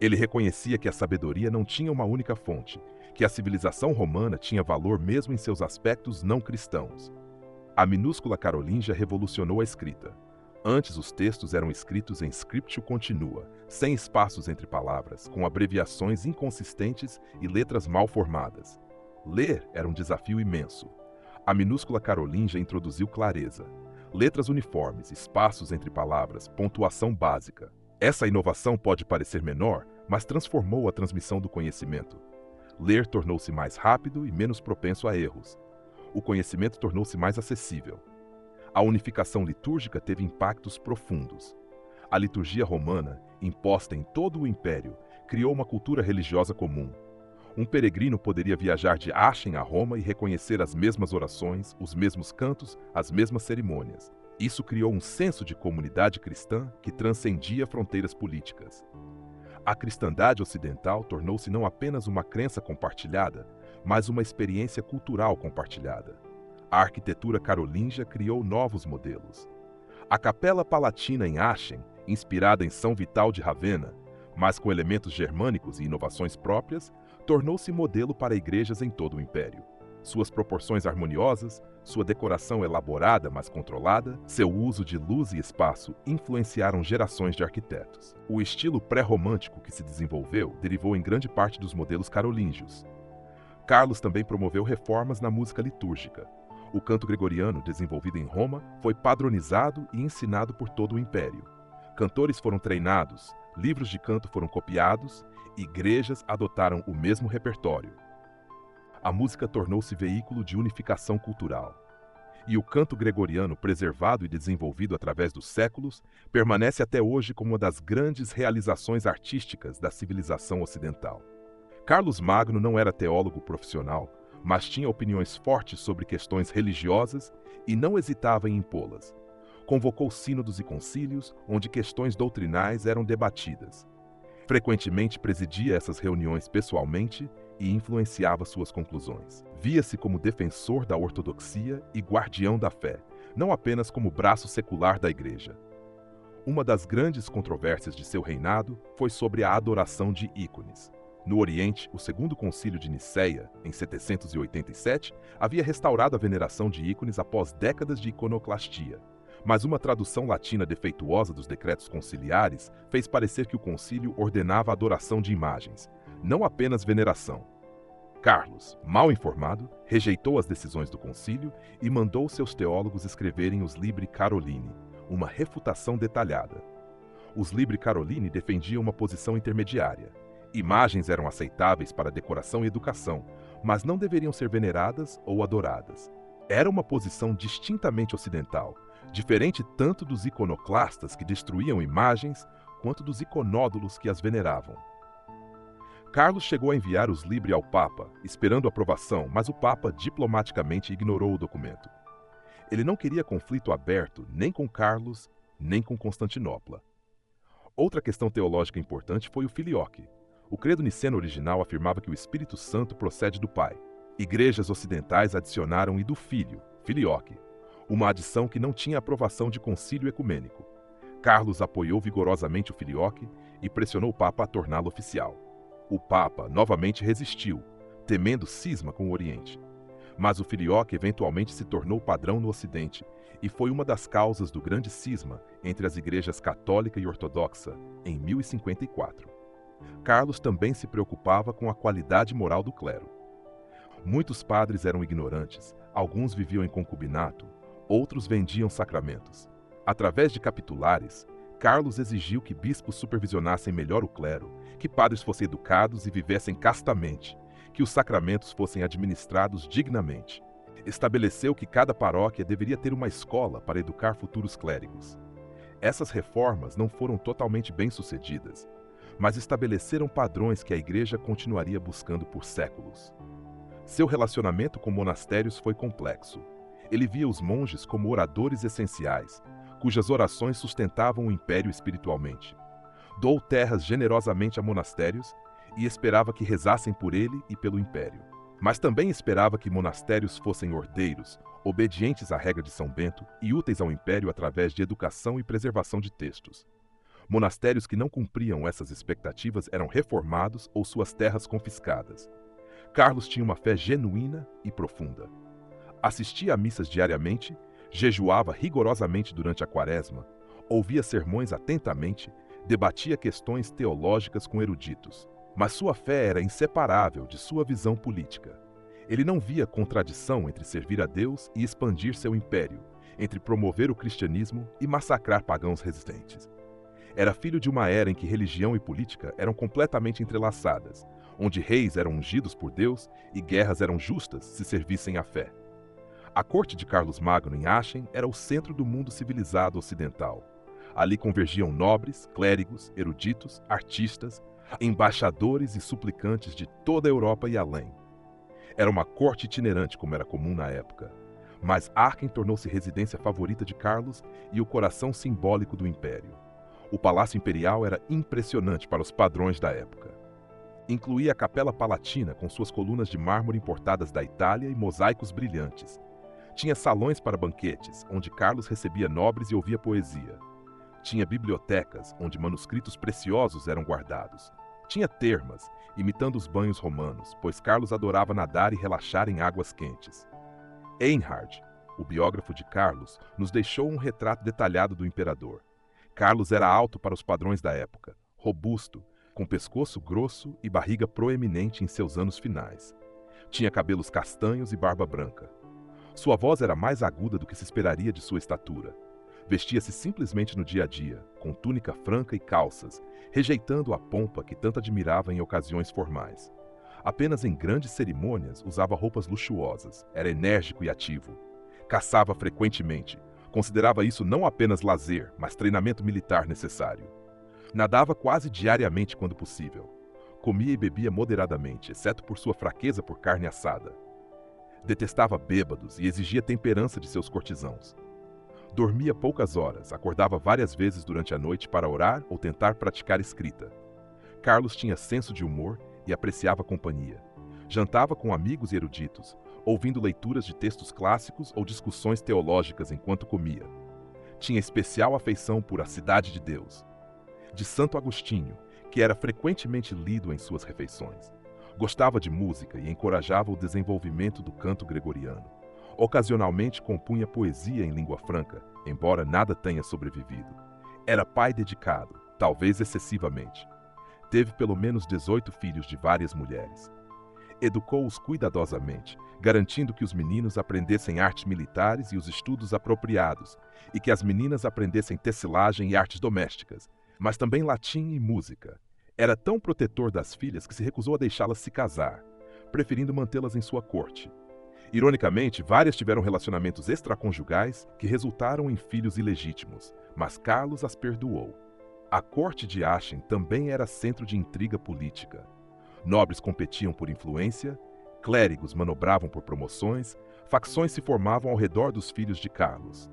Ele reconhecia que a sabedoria não tinha uma única fonte, que a civilização romana tinha valor mesmo em seus aspectos não cristãos. A minúscula carolíngia revolucionou a escrita. Antes, os textos eram escritos em scriptio continua, sem espaços entre palavras, com abreviações inconsistentes e letras mal formadas. Ler era um desafio imenso. A minúscula carolíngia introduziu clareza, letras uniformes, espaços entre palavras, pontuação básica. Essa inovação pode parecer menor, mas transformou a transmissão do conhecimento. Ler tornou-se mais rápido e menos propenso a erros. O conhecimento tornou-se mais acessível. A unificação litúrgica teve impactos profundos. A liturgia romana, imposta em todo o império, criou uma cultura religiosa comum. Um peregrino poderia viajar de Aachen a Roma e reconhecer as mesmas orações, os mesmos cantos, as mesmas cerimônias. Isso criou um senso de comunidade cristã que transcendia fronteiras políticas. A cristandade ocidental tornou-se não apenas uma crença compartilhada, mas uma experiência cultural compartilhada. A arquitetura carolíngia criou novos modelos. A Capela Palatina em Aachen, inspirada em São Vital de Ravenna, mas com elementos germânicos e inovações próprias, tornou-se modelo para igrejas em todo o império. Suas proporções harmoniosas, sua decoração elaborada mas controlada, seu uso de luz e espaço influenciaram gerações de arquitetos. O estilo pré-romântico que se desenvolveu derivou em grande parte dos modelos carolíngios. Carlos também promoveu reformas na música litúrgica. O canto gregoriano, desenvolvido em Roma, foi padronizado e ensinado por todo o império. Cantores foram treinados, livros de canto foram copiados, igrejas adotaram o mesmo repertório. A música tornou-se veículo de unificação cultural. E o canto gregoriano, preservado e desenvolvido através dos séculos, permanece até hoje como uma das grandes realizações artísticas da civilização ocidental. Carlos Magno não era teólogo profissional, mas tinha opiniões fortes sobre questões religiosas e não hesitava em impô-las. Convocou sínodos e concílios, onde questões doutrinais eram debatidas. Frequentemente presidia essas reuniões pessoalmente e influenciava suas conclusões. Via-se como defensor da ortodoxia e guardião da fé, não apenas como braço secular da Igreja. Uma das grandes controvérsias de seu reinado foi sobre a adoração de ícones. No Oriente, o Segundo Concílio de Nicéia, em 787, havia restaurado a veneração de ícones após décadas de iconoclastia. Mas uma tradução latina defeituosa dos decretos conciliares fez parecer que o concílio ordenava a adoração de imagens, não apenas veneração. Carlos, mal informado, rejeitou as decisões do concílio e mandou seus teólogos escreverem os Libri Carolini, uma refutação detalhada. Os Libri Carolini defendiam uma posição intermediária. Imagens eram aceitáveis para decoração e educação, mas não deveriam ser veneradas ou adoradas. Era uma posição distintamente ocidental, diferente tanto dos iconoclastas que destruíam imagens, quanto dos iconódulos que as veneravam. Carlos chegou a enviar os Libri ao Papa, esperando aprovação, mas o Papa diplomaticamente ignorou o documento. Ele não queria conflito aberto nem com Carlos, nem com Constantinopla. Outra questão teológica importante foi o filioque. O credo niceno original afirmava que o Espírito Santo procede do Pai. Igrejas ocidentais adicionaram e do Filho, filioque, uma adição que não tinha aprovação de concílio ecumênico. Carlos apoiou vigorosamente o filioque e pressionou o Papa a torná-lo oficial. O Papa novamente resistiu, temendo cisma com o Oriente. Mas o filioque eventualmente se tornou padrão no Ocidente e foi uma das causas do grande cisma entre as igrejas católica e ortodoxa em 1054. Carlos também se preocupava com a qualidade moral do clero. Muitos padres eram ignorantes, alguns viviam em concubinato, outros vendiam sacramentos. Através de capitulares, Carlos exigiu que bispos supervisionassem melhor o clero, que padres fossem educados e vivessem castamente, que os sacramentos fossem administrados dignamente. Estabeleceu que cada paróquia deveria ter uma escola para educar futuros clérigos. Essas reformas não foram totalmente bem-sucedidas, mas estabeleceram padrões que a Igreja continuaria buscando por séculos. Seu relacionamento com monastérios foi complexo. Ele via os monges como oradores essenciais, cujas orações sustentavam o império espiritualmente. Doou terras generosamente a monastérios e esperava que rezassem por ele e pelo império. Mas também esperava que monastérios fossem ordeiros, obedientes à regra de São Bento e úteis ao império através de educação e preservação de textos. Monastérios que não cumpriam essas expectativas eram reformados ou suas terras confiscadas. Carlos tinha uma fé genuína e profunda. Assistia a missas diariamente, jejuava rigorosamente durante a quaresma, ouvia sermões atentamente, debatia questões teológicas com eruditos. Mas sua fé era inseparável de sua visão política. Ele não via contradição entre servir a Deus e expandir seu império, entre promover o cristianismo e massacrar pagãos resistentes. Era filho de uma era em que religião e política eram completamente entrelaçadas, onde reis eram ungidos por Deus e guerras eram justas se servissem à fé. A corte de Carlos Magno em Aachen era o centro do mundo civilizado ocidental. Ali convergiam nobres, clérigos, eruditos, artistas, embaixadores e suplicantes de toda a Europa e além. Era uma corte itinerante, como era comum na época. Mas Aachen tornou-se residência favorita de Carlos e o coração simbólico do império. O Palácio Imperial era impressionante para os padrões da época. Incluía a Capela Palatina com suas colunas de mármore importadas da Itália e mosaicos brilhantes. Tinha salões para banquetes, onde Carlos recebia nobres e ouvia poesia. Tinha bibliotecas, onde manuscritos preciosos eram guardados. Tinha termas, imitando os banhos romanos, pois Carlos adorava nadar e relaxar em águas quentes. Einhard, o biógrafo de Carlos, nos deixou um retrato detalhado do imperador. Carlos era alto para os padrões da época, robusto, com pescoço grosso e barriga proeminente em seus anos finais. Tinha cabelos castanhos e barba branca. Sua voz era mais aguda do que se esperaria de sua estatura. Vestia-se simplesmente no dia a dia, com túnica franca e calças, rejeitando a pompa que tanto admirava em ocasiões formais. Apenas em grandes cerimônias usava roupas luxuosas, era enérgico e ativo. Caçava frequentemente, considerava isso não apenas lazer, mas treinamento militar necessário. Nadava quase diariamente quando possível. Comia e bebia moderadamente, exceto por sua fraqueza por carne assada. Detestava bêbados e exigia temperança de seus cortisãos. Dormia poucas horas, acordava várias vezes durante a noite para orar ou tentar praticar escrita. Carlos tinha senso de humor e apreciava a companhia. Jantava com amigos e eruditos, ouvindo leituras de textos clássicos ou discussões teológicas enquanto comia. Tinha especial afeição por A Cidade de Deus, de Santo Agostinho, que era frequentemente lido em suas refeições. Gostava de música e encorajava o desenvolvimento do canto gregoriano. Ocasionalmente compunha poesia em língua franca, embora nada tenha sobrevivido. Era pai dedicado, talvez excessivamente. Teve pelo menos 18 filhos de várias mulheres. Educou-os cuidadosamente, garantindo que os meninos aprendessem artes militares e os estudos apropriados, e que as meninas aprendessem tecelagem e artes domésticas, mas também latim e música. Era tão protetor das filhas que se recusou a deixá-las se casar, preferindo mantê-las em sua corte. Ironicamente, várias tiveram relacionamentos extraconjugais que resultaram em filhos ilegítimos, mas Carlos as perdoou. A corte de Aachen também era centro de intriga política. Nobres competiam por influência, clérigos manobravam por promoções, facções se formavam ao redor dos filhos de Carlos.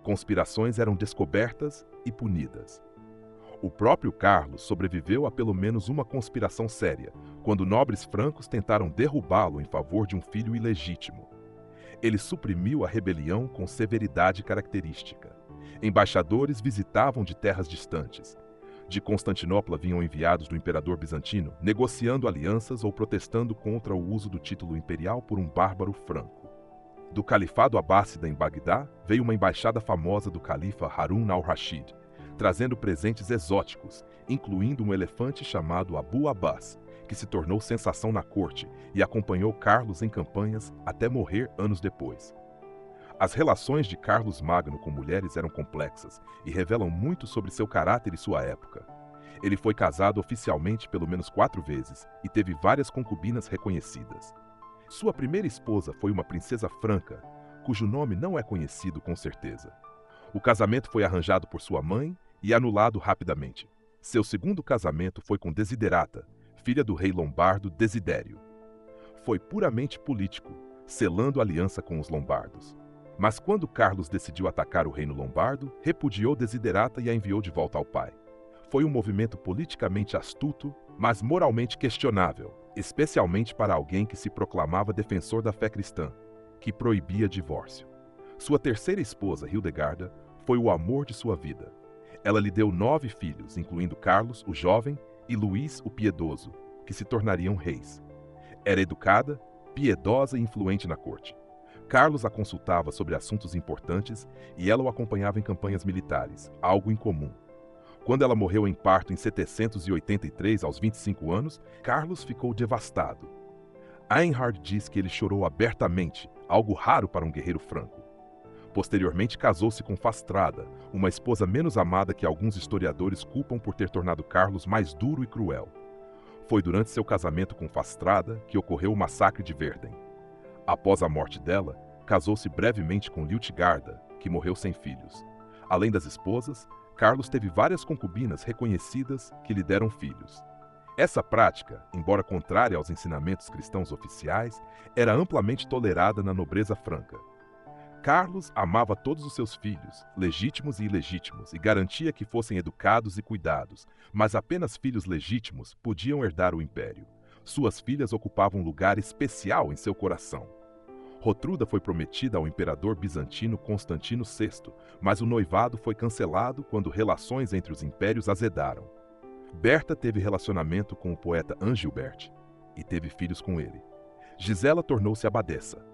Conspirações eram descobertas e punidas. O próprio Carlos sobreviveu a pelo menos uma conspiração séria, quando nobres francos tentaram derrubá-lo em favor de um filho ilegítimo. Ele suprimiu a rebelião com severidade característica. Embaixadores visitavam de terras distantes. De Constantinopla vinham enviados do imperador bizantino, negociando alianças ou protestando contra o uso do título imperial por um bárbaro franco. Do califado abássida em Bagdá veio uma embaixada famosa do califa Harun al-Rashid, trazendo presentes exóticos, incluindo um elefante chamado Abu Abbas, que se tornou sensação na corte e acompanhou Carlos em campanhas até morrer anos depois. As relações de Carlos Magno com mulheres eram complexas e revelam muito sobre seu caráter e sua época. Ele foi casado oficialmente pelo menos 4 vezes e teve várias concubinas reconhecidas. Sua primeira esposa foi uma princesa franca, cujo nome não é conhecido com certeza. O casamento foi arranjado por sua mãe e anulado rapidamente. Seu segundo casamento foi com Desiderata, filha do rei lombardo Desidério. Foi puramente político, selando aliança com os lombardos. Mas quando Carlos decidiu atacar o reino lombardo, repudiou Desiderata e a enviou de volta ao pai. Foi um movimento politicamente astuto, mas moralmente questionável, especialmente para alguém que se proclamava defensor da fé cristã, que proibia divórcio. Sua terceira esposa, Hildegarda, foi o amor de sua vida. Ela lhe deu 9 filhos, incluindo Carlos, o jovem, e Luís, o piedoso, que se tornariam reis. Era educada, piedosa e influente na corte. Carlos a consultava sobre assuntos importantes e ela o acompanhava em campanhas militares, algo incomum. Quando ela morreu em parto em 783, aos 25 anos, Carlos ficou devastado. Einhard diz que ele chorou abertamente, algo raro para um guerreiro franco. Posteriormente casou-se com Fastrada, uma esposa menos amada que alguns historiadores culpam por ter tornado Carlos mais duro e cruel. Foi durante seu casamento com Fastrada que ocorreu o massacre de Verden. Após a morte dela, casou-se brevemente com Liutgarda, que morreu sem filhos. Além das esposas, Carlos teve várias concubinas reconhecidas que lhe deram filhos. Essa prática, embora contrária aos ensinamentos cristãos oficiais, era amplamente tolerada na nobreza franca. Carlos amava todos os seus filhos, legítimos e ilegítimos, e garantia que fossem educados e cuidados, mas apenas filhos legítimos podiam herdar o império. Suas filhas ocupavam um lugar especial em seu coração. Rotruda foi prometida ao imperador bizantino Constantino VI, mas o noivado foi cancelado quando relações entre os impérios azedaram. Berta teve relacionamento com o poeta Angilbert e teve filhos com ele. Gisela tornou-se abadesa.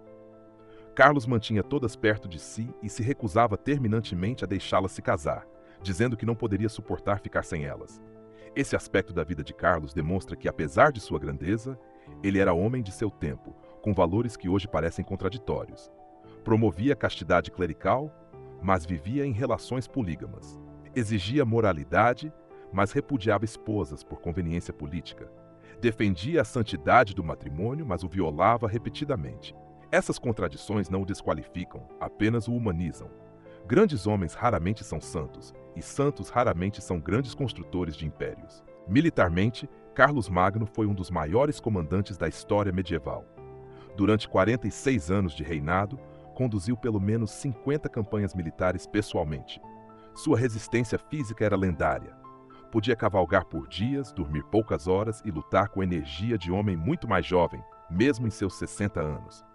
Carlos mantinha todas perto de si e se recusava terminantemente a deixá-las se casar, dizendo que não poderia suportar ficar sem elas. Esse aspecto da vida de Carlos demonstra que, apesar de sua grandeza, ele era homem de seu tempo, com valores que hoje parecem contraditórios. Promovia a castidade clerical, mas vivia em relações polígamas. Exigia moralidade, mas repudiava esposas por conveniência política. Defendia a santidade do matrimônio, mas o violava repetidamente. Essas contradições não o desqualificam, apenas o humanizam. Grandes homens raramente são santos, e santos raramente são grandes construtores de impérios. Militarmente, Carlos Magno foi um dos maiores comandantes da história medieval. Durante 46 anos de reinado, conduziu pelo menos 50 campanhas militares pessoalmente. Sua resistência física era lendária. Podia cavalgar por dias, dormir poucas horas e lutar com energia de homem muito mais jovem, mesmo em seus 60 anos.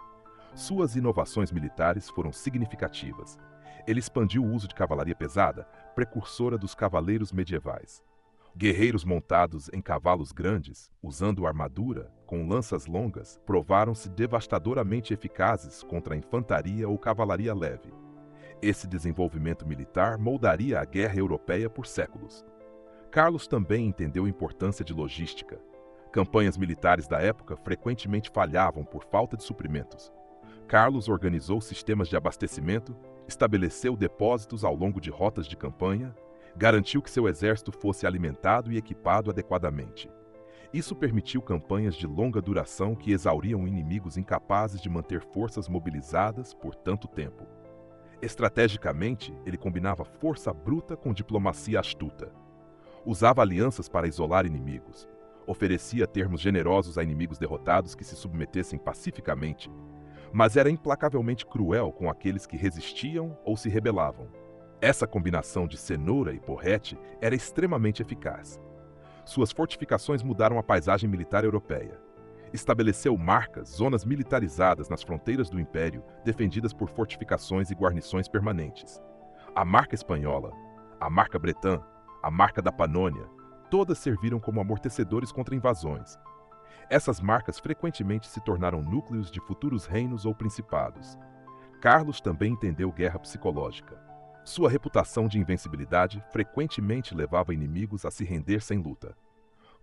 Suas inovações militares foram significativas. Ele expandiu o uso de cavalaria pesada, precursora dos cavaleiros medievais. Guerreiros montados em cavalos grandes, usando armadura, com lanças longas, provaram-se devastadoramente eficazes contra a infantaria ou cavalaria leve. Esse desenvolvimento militar moldaria a guerra europeia por séculos. Carlos também entendeu a importância de logística. Campanhas militares da época frequentemente falhavam por falta de suprimentos. Carlos organizou sistemas de abastecimento, estabeleceu depósitos ao longo de rotas de campanha, garantiu que seu exército fosse alimentado e equipado adequadamente. Isso permitiu campanhas de longa duração que exauriam inimigos incapazes de manter forças mobilizadas por tanto tempo. Estrategicamente, ele combinava força bruta com diplomacia astuta. Usava alianças para isolar inimigos. Oferecia termos generosos a inimigos derrotados que se submetessem pacificamente, mas era implacavelmente cruel com aqueles que resistiam ou se rebelavam. Essa combinação de cenoura e porrete era extremamente eficaz. Suas fortificações mudaram a paisagem militar europeia. Estabeleceu marcas, zonas militarizadas nas fronteiras do Império, defendidas por fortificações e guarnições permanentes. A marca espanhola, a marca bretã, a marca da Panônia, todas serviram como amortecedores contra invasões. Essas marcas frequentemente se tornaram núcleos de futuros reinos ou principados. Carlos também entendeu guerra psicológica. Sua reputação de invencibilidade frequentemente levava inimigos a se render sem luta.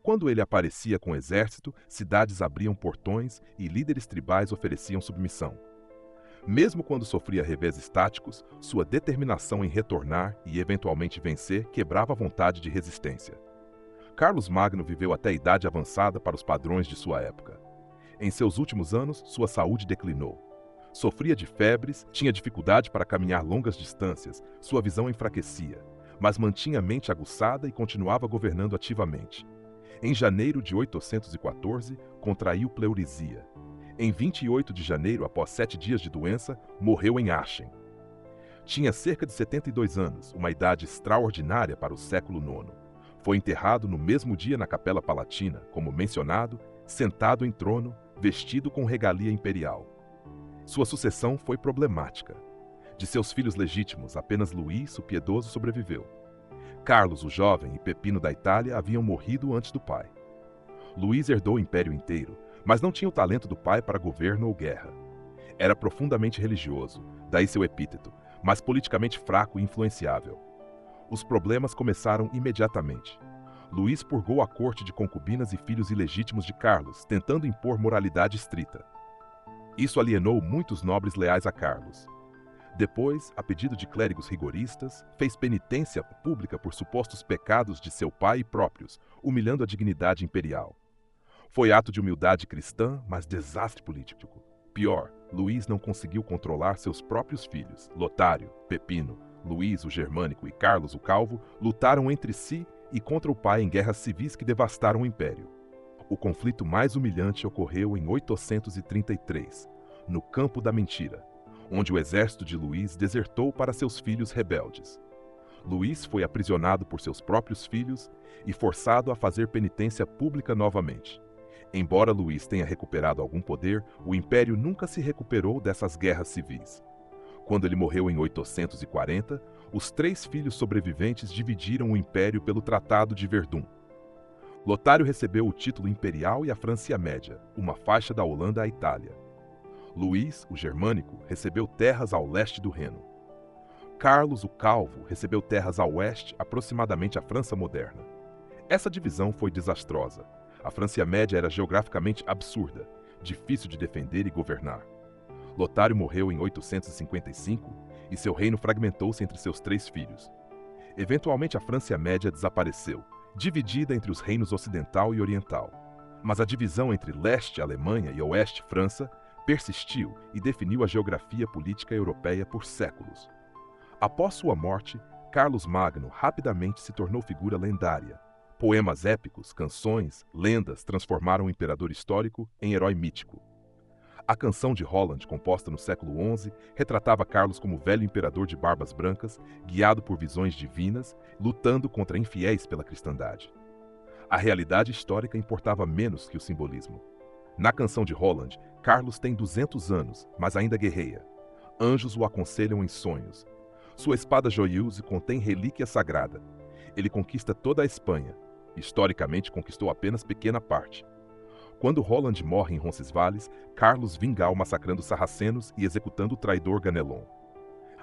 Quando ele aparecia com exército, cidades abriam portões e líderes tribais ofereciam submissão. Mesmo quando sofria reveses táticos, sua determinação em retornar e eventualmente vencer quebrava a vontade de resistência. Carlos Magno viveu até a idade avançada para os padrões de sua época. Em seus últimos anos, sua saúde declinou. Sofria de febres, tinha dificuldade para caminhar longas distâncias, sua visão enfraquecia. mas mantinha a mente aguçada e continuava governando ativamente. Em janeiro de 814, contraiu pleurisia. Em 28 de janeiro, após 7 dias de doença, morreu em Aachen. Tinha cerca de 72 anos, uma idade extraordinária para o século IX. Foi enterrado no mesmo dia na Capela Palatina, como mencionado, sentado em trono, vestido com regalia imperial. Sua sucessão foi problemática. De seus filhos legítimos, apenas Luís, o piedoso, sobreviveu. Carlos, o jovem, e Pepino da Itália haviam morrido antes do pai. Luís herdou o império inteiro, mas não tinha o talento do pai para governo ou guerra. Era profundamente religioso, daí seu epíteto, mas politicamente fraco e influenciável. Os problemas começaram imediatamente. Luís purgou a corte de concubinas e filhos ilegítimos de Carlos, tentando impor moralidade estrita. Isso alienou muitos nobres leais a Carlos. Depois, a pedido de clérigos rigoristas, fez penitência pública por supostos pecados de seu pai e próprios, humilhando a dignidade imperial. Foi ato de humildade cristã, mas desastre político. Pior, Luís não conseguiu controlar seus próprios filhos. Lotário, Pepino, Luís o Germânico e Carlos o Calvo lutaram entre si e contra o pai em guerras civis que devastaram o império. O conflito mais humilhante ocorreu em 833, no Campo da Mentira, onde o exército de Luís desertou para seus filhos rebeldes. Luís foi aprisionado por seus próprios filhos e forçado a fazer penitência pública novamente. Embora Luís tenha recuperado algum poder, o império nunca se recuperou dessas guerras civis. Quando ele morreu em 840, os 3 filhos sobreviventes dividiram o império pelo Tratado de Verdun. Lotário recebeu o título imperial e a França Média, uma faixa da Holanda à Itália. Luís, o Germânico, recebeu terras ao leste do Reno. Carlos, o Calvo, recebeu terras a oeste, aproximadamente a França moderna. Essa divisão foi desastrosa. A França Média era geograficamente absurda, difícil de defender e governar. Lotário morreu em 855 e seu reino fragmentou-se entre seus 3 filhos. Eventualmente a França Média desapareceu, dividida entre os reinos ocidental e oriental. Mas a divisão entre leste Alemanha e oeste França persistiu e definiu a geografia política europeia por séculos. Após sua morte, Carlos Magno rapidamente se tornou figura lendária. Poemas épicos, canções, lendas transformaram o imperador histórico em herói mítico. A canção de Holland, composta no século XI, retratava Carlos como velho imperador de barbas brancas, guiado por visões divinas, lutando contra infiéis pela cristandade. A realidade histórica importava menos que o simbolismo. Na canção de Holland, Carlos tem 200 anos, mas ainda guerreia. Anjos o aconselham em sonhos. Sua espada Joiuse contém relíquia sagrada. Ele conquista toda a Espanha. Historicamente, conquistou apenas pequena parte. Quando Roland morre em Roncesvalles, Carlos vinga massacrando os sarracenos e executando o traidor Ganelon.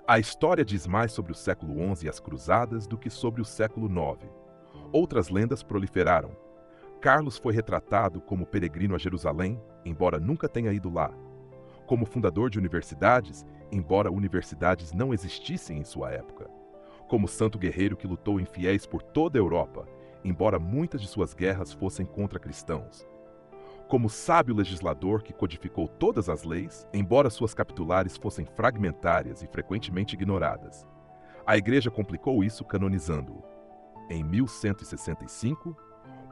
A história diz mais sobre o século XI e as cruzadas do que sobre o século IX. Outras lendas proliferaram. Carlos foi retratado como peregrino a Jerusalém, embora nunca tenha ido lá. Como fundador de universidades, embora universidades não existissem em sua época. Como santo guerreiro que lutou em fiéis por toda a Europa, embora muitas de suas guerras fossem contra cristãos. Como sábio legislador que codificou todas as leis, embora suas capitulares fossem fragmentárias e frequentemente ignoradas. A Igreja complicou isso canonizando-o. Em 1165,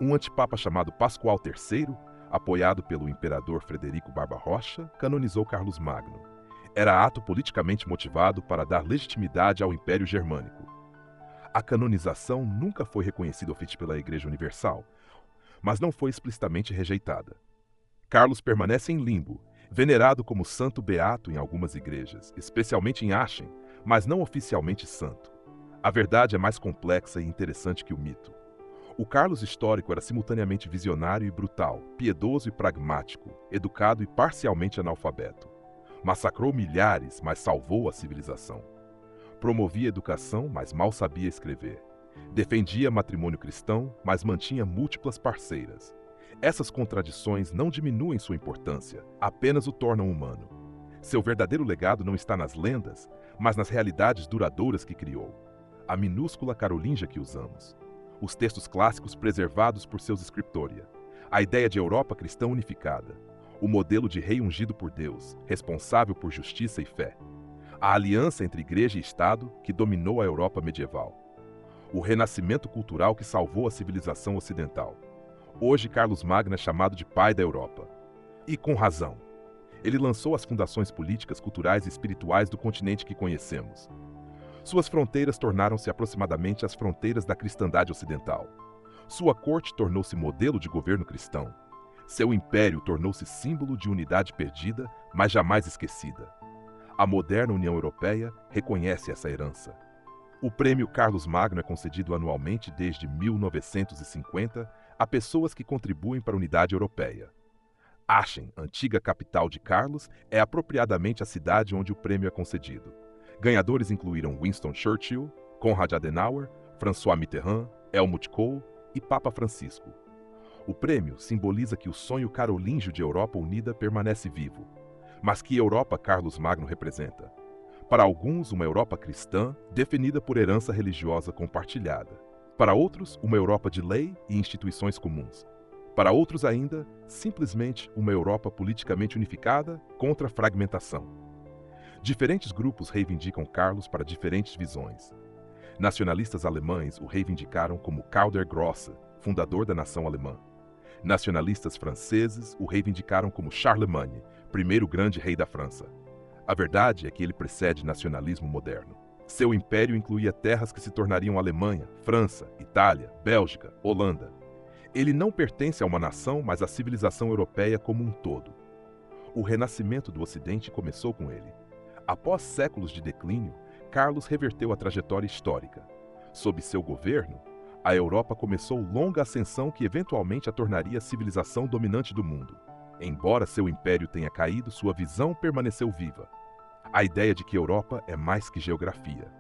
um antipapa chamado Pascoal III, apoiado pelo imperador Frederico Barba-Rocha, canonizou Carlos Magno. Era ato politicamente motivado para dar legitimidade ao Império Germânico. A canonização nunca foi reconhecida oficialmente pela Igreja Universal, mas não foi explicitamente rejeitada. Carlos permanece em limbo, venerado como santo beato em algumas igrejas, especialmente em Aachen, mas não oficialmente santo. A verdade é mais complexa e interessante que o mito. O Carlos histórico era simultaneamente visionário e brutal, piedoso e pragmático, educado e parcialmente analfabeto. Massacrou milhares, mas salvou a civilização. Promovia a educação, mas mal sabia escrever. Defendia matrimônio cristão, mas mantinha múltiplas parceiras. Essas contradições não diminuem sua importância, apenas o tornam humano. Seu verdadeiro legado não está nas lendas, mas nas realidades duradouras que criou. A minúscula carolíngia que usamos. Os textos clássicos preservados por seus scriptoria. A ideia de Europa cristã unificada. O modelo de rei ungido por Deus, responsável por justiça e fé. A aliança entre igreja e Estado que dominou a Europa medieval. o renascimento cultural que salvou a civilização ocidental. Hoje, Carlos Magno é chamado de pai da Europa. E com razão. Ele lançou as fundações políticas, culturais e espirituais do continente que conhecemos. Suas fronteiras tornaram-se aproximadamente as fronteiras da cristandade ocidental. Sua corte tornou-se modelo de governo cristão. Seu império tornou-se símbolo de unidade perdida, mas jamais esquecida. A moderna União Europeia reconhece essa herança. O Prêmio Carlos Magno é concedido anualmente desde 1950 a pessoas que contribuem para a unidade europeia. Aachen, antiga capital de Carlos, é apropriadamente a cidade onde o prêmio é concedido. Ganhadores incluíram Winston Churchill, Konrad Adenauer, François Mitterrand, Helmut Kohl e Papa Francisco. O prêmio simboliza que o sonho carolíngio de Europa unida permanece vivo. Mas que Europa Carlos Magno representa? Para alguns, uma Europa cristã, definida por herança religiosa compartilhada. Para outros, uma Europa de lei e instituições comuns. Para outros ainda, simplesmente uma Europa politicamente unificada contra a fragmentação. Diferentes grupos reivindicam Carlos para diferentes visões. Nacionalistas alemães o reivindicaram como Karl der Grosse, fundador da nação alemã. Nacionalistas franceses o reivindicaram como Charlemagne, primeiro grande rei da França. A verdade é que ele precede nacionalismo moderno. Seu império incluía terras que se tornariam Alemanha, França, Itália, Bélgica, Holanda. Ele não pertence a uma nação, mas à civilização europeia como um todo. O renascimento do Ocidente começou com ele. Após séculos de declínio, Carlos reverteu a trajetória histórica. Sob seu governo, a Europa começou longa ascensão que eventualmente a tornaria a civilização dominante do mundo. Embora seu império tenha caído, sua visão permaneceu viva. A ideia de que Europa é mais que geografia.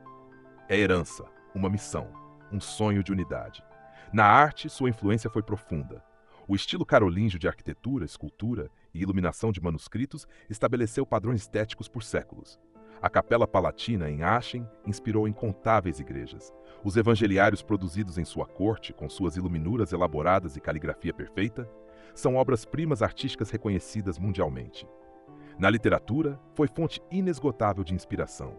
É herança, uma missão, um sonho de unidade. Na arte, sua influência foi profunda. O estilo carolíngio de arquitetura, escultura e iluminação de manuscritos estabeleceu padrões estéticos por séculos. A Capela Palatina, em Aachen, inspirou incontáveis igrejas. Os evangeliários produzidos em sua corte, com suas iluminuras elaboradas e caligrafia perfeita, são obras-primas artísticas reconhecidas mundialmente. Na literatura, foi fonte inesgotável de inspiração.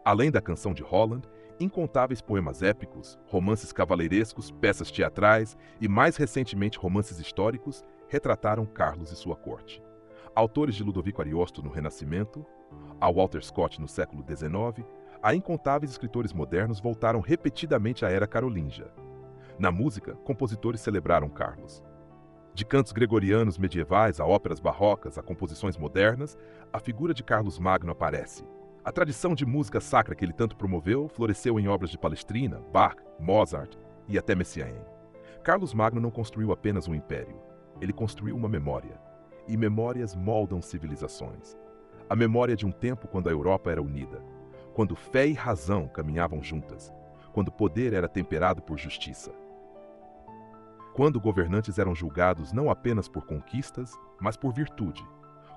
Além da canção de Holland, incontáveis poemas épicos, romances cavaleirescos, peças teatrais e, mais recentemente, romances históricos retrataram Carlos e sua corte. Autores de Ludovico Ariosto no Renascimento, a Walter Scott no século XIX, a incontáveis escritores modernos voltaram repetidamente à era carolíngia. Na música, compositores celebraram Carlos. De cantos gregorianos medievais a óperas barrocas a composições modernas, a figura de Carlos Magno aparece. A tradição de música sacra que ele tanto promoveu floresceu em obras de Palestrina, Bach, Mozart e até Messiaen. Carlos Magno não construiu apenas um império, ele construiu uma memória. E memórias moldam civilizações. A memória de um tempo quando a Europa era unida, quando fé e razão caminhavam juntas, quando o poder era temperado por justiça. Quando governantes eram julgados não apenas por conquistas, mas por virtude,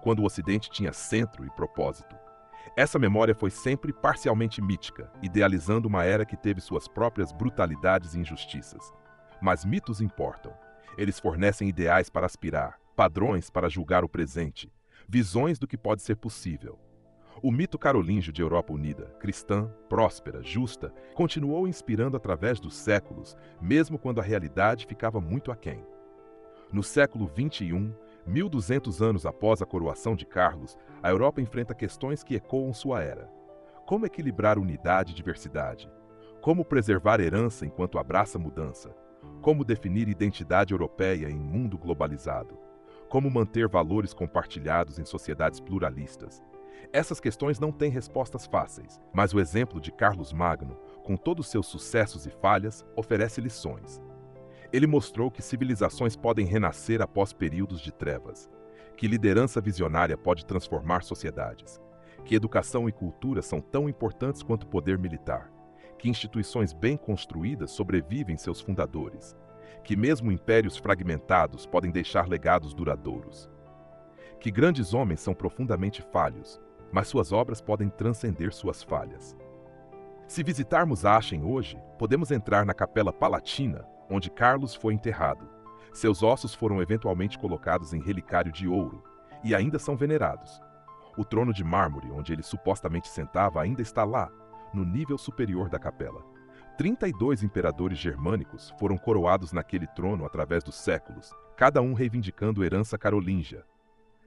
quando o Ocidente tinha centro e propósito. Essa memória foi sempre parcialmente mítica, idealizando uma era que teve suas próprias brutalidades e injustiças. Mas mitos importam. Eles fornecem ideais para aspirar, padrões para julgar o presente, visões do que pode ser possível. O mito carolíngio de Europa unida, cristã, próspera, justa, continuou inspirando através dos séculos, mesmo quando a realidade ficava muito aquém. No século XXI, 1200 anos após a coroação de Carlos, a Europa enfrenta questões que ecoam sua era. Como equilibrar unidade e diversidade? Como preservar herança enquanto abraça mudança? Como definir identidade europeia em mundo globalizado? Como manter valores compartilhados em sociedades pluralistas? Essas questões não têm respostas fáceis, mas o exemplo de Carlos Magno, com todos seus sucessos e falhas, oferece lições. Ele mostrou que civilizações podem renascer após períodos de trevas, que liderança visionária pode transformar sociedades, que educação e cultura são tão importantes quanto o poder militar, que instituições bem construídas sobrevivem seus fundadores, que mesmo impérios fragmentados podem deixar legados duradouros, que grandes homens são profundamente falhos, mas suas obras podem transcender suas falhas. Se visitarmos Aachen hoje, podemos entrar na Capela Palatina, onde Carlos foi enterrado. Seus ossos foram eventualmente colocados em relicário de ouro e ainda são venerados. O trono de mármore, onde ele supostamente sentava, ainda está lá, no nível superior da capela. 32 imperadores germânicos foram coroados naquele trono através dos séculos, cada um reivindicando herança carolíngia.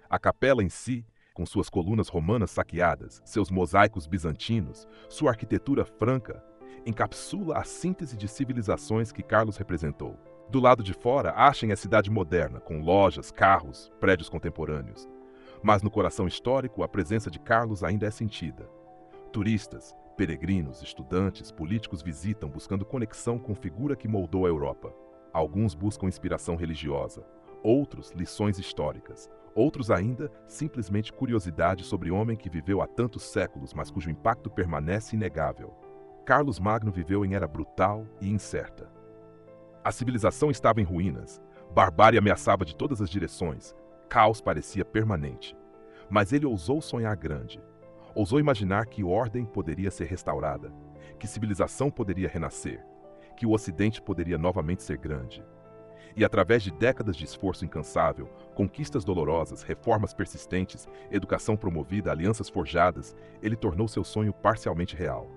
A capela em si, com suas colunas romanas saqueadas, seus mosaicos bizantinos, sua arquitetura franca, encapsula a síntese de civilizações que Carlos representou. Do lado de fora, achem a cidade moderna, com lojas, carros, prédios contemporâneos. Mas no coração histórico, a presença de Carlos ainda é sentida. Turistas, peregrinos, estudantes, políticos visitam buscando conexão com figura que moldou a Europa. Alguns buscam inspiração religiosa, outros lições históricas, outros ainda simplesmente curiosidade sobre homem que viveu há tantos séculos, mas cujo impacto permanece inegável. Carlos Magno viveu em era brutal e incerta. A civilização estava em ruínas, barbárie ameaçava de todas as direções, caos parecia permanente. Mas ele ousou sonhar grande. Ousou imaginar que ordem poderia ser restaurada, que civilização poderia renascer, que o Ocidente poderia novamente ser grande. E através de décadas de esforço incansável, conquistas dolorosas, reformas persistentes, educação promovida, alianças forjadas, ele tornou seu sonho parcialmente real.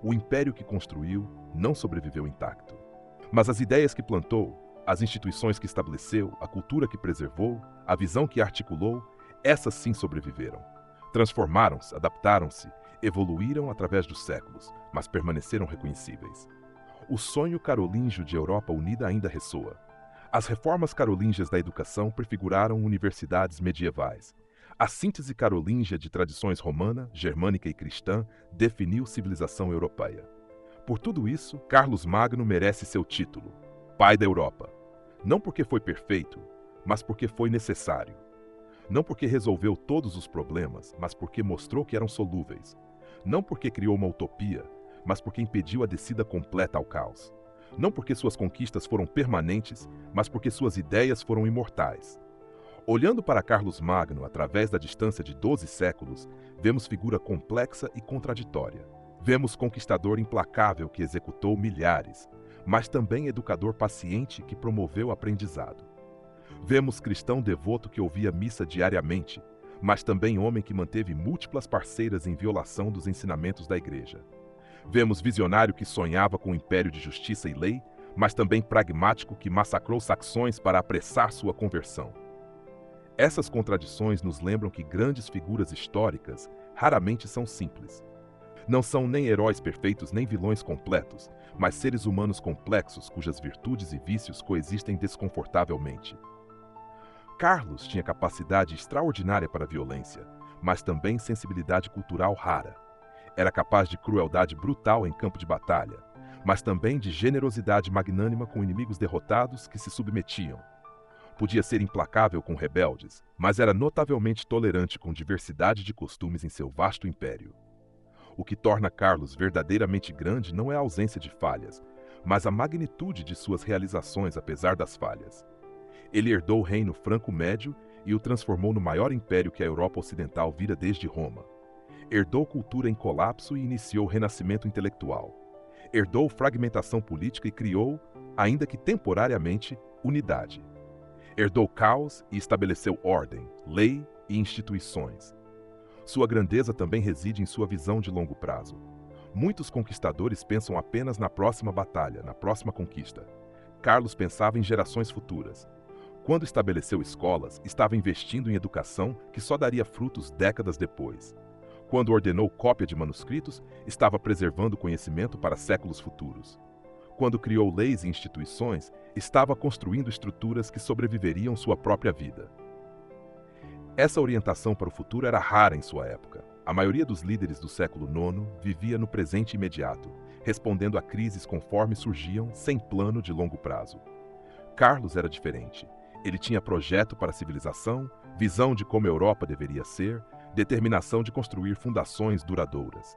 O império que construiu não sobreviveu intacto. Mas as ideias que plantou, as instituições que estabeleceu, a cultura que preservou, a visão que articulou, essas sim sobreviveram. Transformaram-se, adaptaram-se, evoluíram através dos séculos, mas permaneceram reconhecíveis. O sonho carolíngio de Europa unida ainda ressoa. As reformas carolíngias da educação prefiguraram universidades medievais. A síntese carolíngia de tradições romana, germânica e cristã definiu civilização europeia. Por tudo isso, Carlos Magno merece seu título, Pai da Europa. Não porque foi perfeito, mas porque foi necessário. Não porque resolveu todos os problemas, mas porque mostrou que eram solúveis. Não porque criou uma utopia, mas porque impediu a descida completa ao caos. Não porque suas conquistas foram permanentes, mas porque suas ideias foram imortais. Olhando para Carlos Magno através da distância de 12 séculos, vemos figura complexa e contraditória. Vemos conquistador implacável que executou milhares, mas também educador paciente que promoveu aprendizado. Vemos cristão devoto que ouvia missa diariamente, mas também homem que manteve múltiplas parceiras em violação dos ensinamentos da igreja. Vemos visionário que sonhava com um império de justiça e lei, mas também pragmático que massacrou saxões para apressar sua conversão. Essas contradições nos lembram que grandes figuras históricas raramente são simples. Não são nem heróis perfeitos nem vilões completos, mas seres humanos complexos cujas virtudes e vícios coexistem desconfortavelmente. Carlos tinha capacidade extraordinária para a violência, mas também sensibilidade cultural rara. Era capaz de crueldade brutal em campo de batalha, mas também de generosidade magnânima com inimigos derrotados que se submetiam. Podia ser implacável com rebeldes, mas era notavelmente tolerante com diversidade de costumes em seu vasto império. O que torna Carlos verdadeiramente grande não é a ausência de falhas, mas a magnitude de suas realizações apesar das falhas. Ele herdou o reino franco-médio e o transformou no maior império que a Europa Ocidental vira desde Roma. Herdou cultura em colapso e iniciou o renascimento intelectual. Herdou fragmentação política e criou, ainda que temporariamente, unidade. Herdou caos e estabeleceu ordem, lei e instituições. Sua grandeza também reside em sua visão de longo prazo. Muitos conquistadores pensam apenas na próxima batalha, na próxima conquista. Carlos pensava em gerações futuras. Quando estabeleceu escolas, estava investindo em educação que só daria frutos décadas depois. Quando ordenou cópia de manuscritos, estava preservando conhecimento para séculos futuros. Quando criou leis e instituições, estava construindo estruturas que sobreviveriam sua própria vida. Essa orientação para o futuro era rara em sua época. A maioria dos líderes do século IX vivia no presente imediato, respondendo a crises conforme surgiam, sem plano de longo prazo. Carlos era diferente. Ele tinha projeto para a civilização, visão de como a Europa deveria ser, determinação de construir fundações duradouras.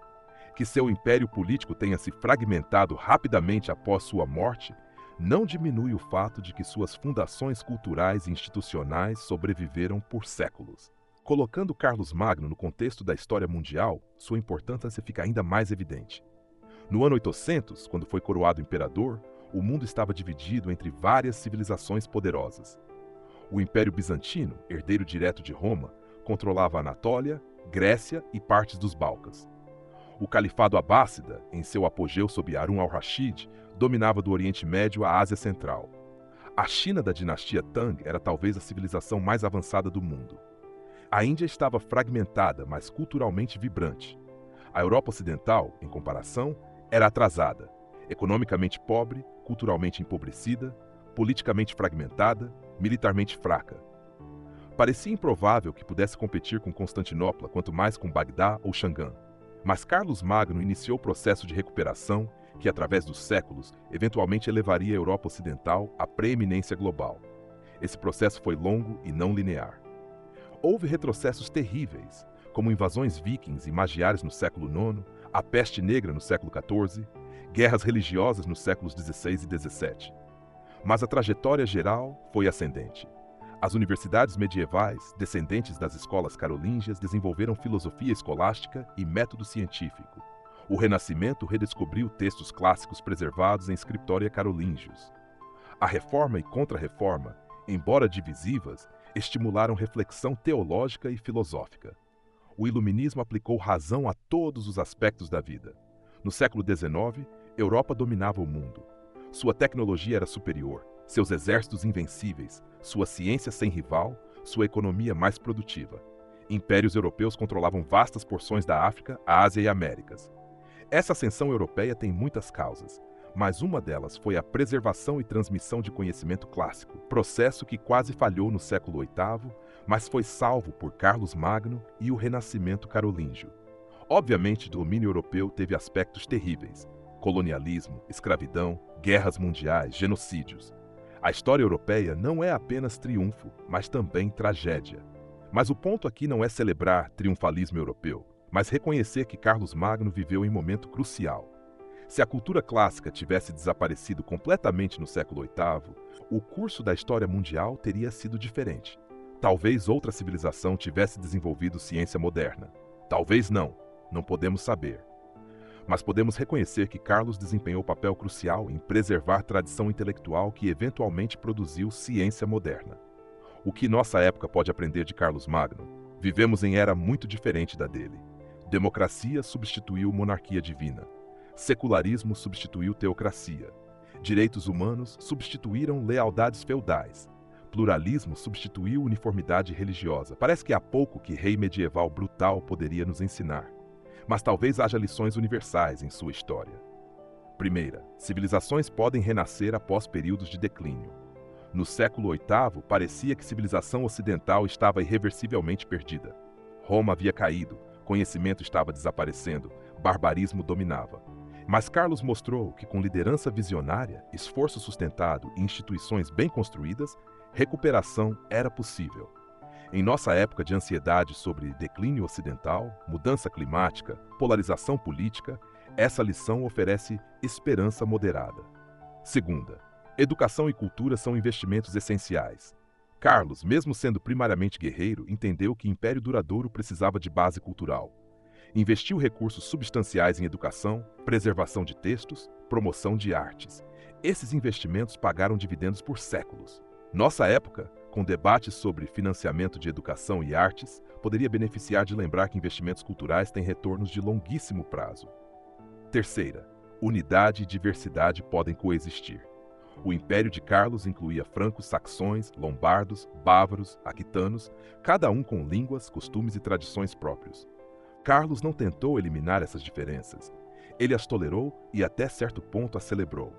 Que seu império político tenha se fragmentado rapidamente após sua morte não diminui o fato de que suas fundações culturais e institucionais sobreviveram por séculos. Colocando Carlos Magno no contexto da história mundial, sua importância fica ainda mais evidente. No ano 800, quando foi coroado imperador, o mundo estava dividido entre várias civilizações poderosas. O Império Bizantino, herdeiro direto de Roma, controlava a Anatólia, Grécia e partes dos Balcãs. O Califado Abássida, em seu apogeu sob Harun al-Rashid, dominava do Oriente Médio à Ásia Central. A China da dinastia Tang era talvez a civilização mais avançada do mundo. A Índia estava fragmentada, mas culturalmente vibrante. A Europa Ocidental, em comparação, era atrasada, economicamente pobre, culturalmente empobrecida, politicamente fragmentada, militarmente fraca. Parecia improvável que pudesse competir com Constantinopla, quanto mais com Bagdá ou Xangã. Mas Carlos Magno iniciou o processo de recuperação que, através dos séculos, eventualmente elevaria a Europa Ocidental à preeminência global. Esse processo foi longo e não linear. Houve retrocessos terríveis, como invasões vikings e magiares no século IX, a peste negra no século XIV, guerras religiosas nos séculos XVI e XVII. Mas a trajetória geral foi ascendente. As universidades medievais, descendentes das escolas carolíngias, desenvolveram filosofia escolástica e método científico. O Renascimento redescobriu textos clássicos preservados em scriptoria carolíngios. A Reforma e Contra-Reforma, embora divisivas, estimularam reflexão teológica e filosófica. O Iluminismo aplicou razão a todos os aspectos da vida. No século XIX, Europa dominava o mundo. Sua tecnologia era superior, seus exércitos invencíveis, sua ciência sem rival, sua economia mais produtiva. Impérios europeus controlavam vastas porções da África, Ásia e Américas. Essa ascensão europeia tem muitas causas, mas uma delas foi a preservação e transmissão de conhecimento clássico, processo que quase falhou no século VIII, mas foi salvo por Carlos Magno e o Renascimento carolíngio. Obviamente, o domínio europeu teve aspectos terríveis: colonialismo, escravidão, guerras mundiais, genocídios. A história europeia não é apenas triunfo, mas também tragédia. Mas o ponto aqui não é celebrar triunfalismo europeu, mas reconhecer que Carlos Magno viveu em momento crucial. Se a cultura clássica tivesse desaparecido completamente no século VIII, o curso da história mundial teria sido diferente. Talvez outra civilização tivesse desenvolvido ciência moderna. Talvez não, não podemos saber. Mas podemos reconhecer que Carlos desempenhou papel crucial em preservar tradição intelectual que eventualmente produziu ciência moderna. O que nossa época pode aprender de Carlos Magno? Vivemos em era muito diferente da dele. Democracia substituiu monarquia divina. Secularismo substituiu teocracia. Direitos humanos substituíram lealdades feudais. Pluralismo substituiu uniformidade religiosa. Parece que há pouco que rei medieval brutal poderia nos ensinar. Mas talvez haja lições universais em sua história. Primeira, civilizações podem renascer após períodos de declínio. No século VIII, parecia que a civilização ocidental estava irreversivelmente perdida. Roma havia caído, conhecimento estava desaparecendo, barbarismo dominava. Mas Carlos mostrou que com liderança visionária, esforço sustentado e instituições bem construídas, recuperação era possível. Em nossa época de ansiedade sobre declínio ocidental, mudança climática, polarização política, essa lição oferece esperança moderada. Segunda, educação e cultura são investimentos essenciais. Carlos, mesmo sendo primariamente guerreiro, entendeu que império duradouro precisava de base cultural. Investiu recursos substanciais em educação, preservação de textos, promoção de artes. Esses investimentos pagaram dividendos por séculos. Nossa época, com debates sobre financiamento de educação e artes, poderia beneficiar de lembrar que investimentos culturais têm retornos de longuíssimo prazo. Terceira, unidade e diversidade podem coexistir. O Império de Carlos incluía francos, saxões, lombardos, bávaros, aquitanos, cada um com línguas, costumes e tradições próprios. Carlos não tentou eliminar essas diferenças. Ele as tolerou e até certo ponto as celebrou.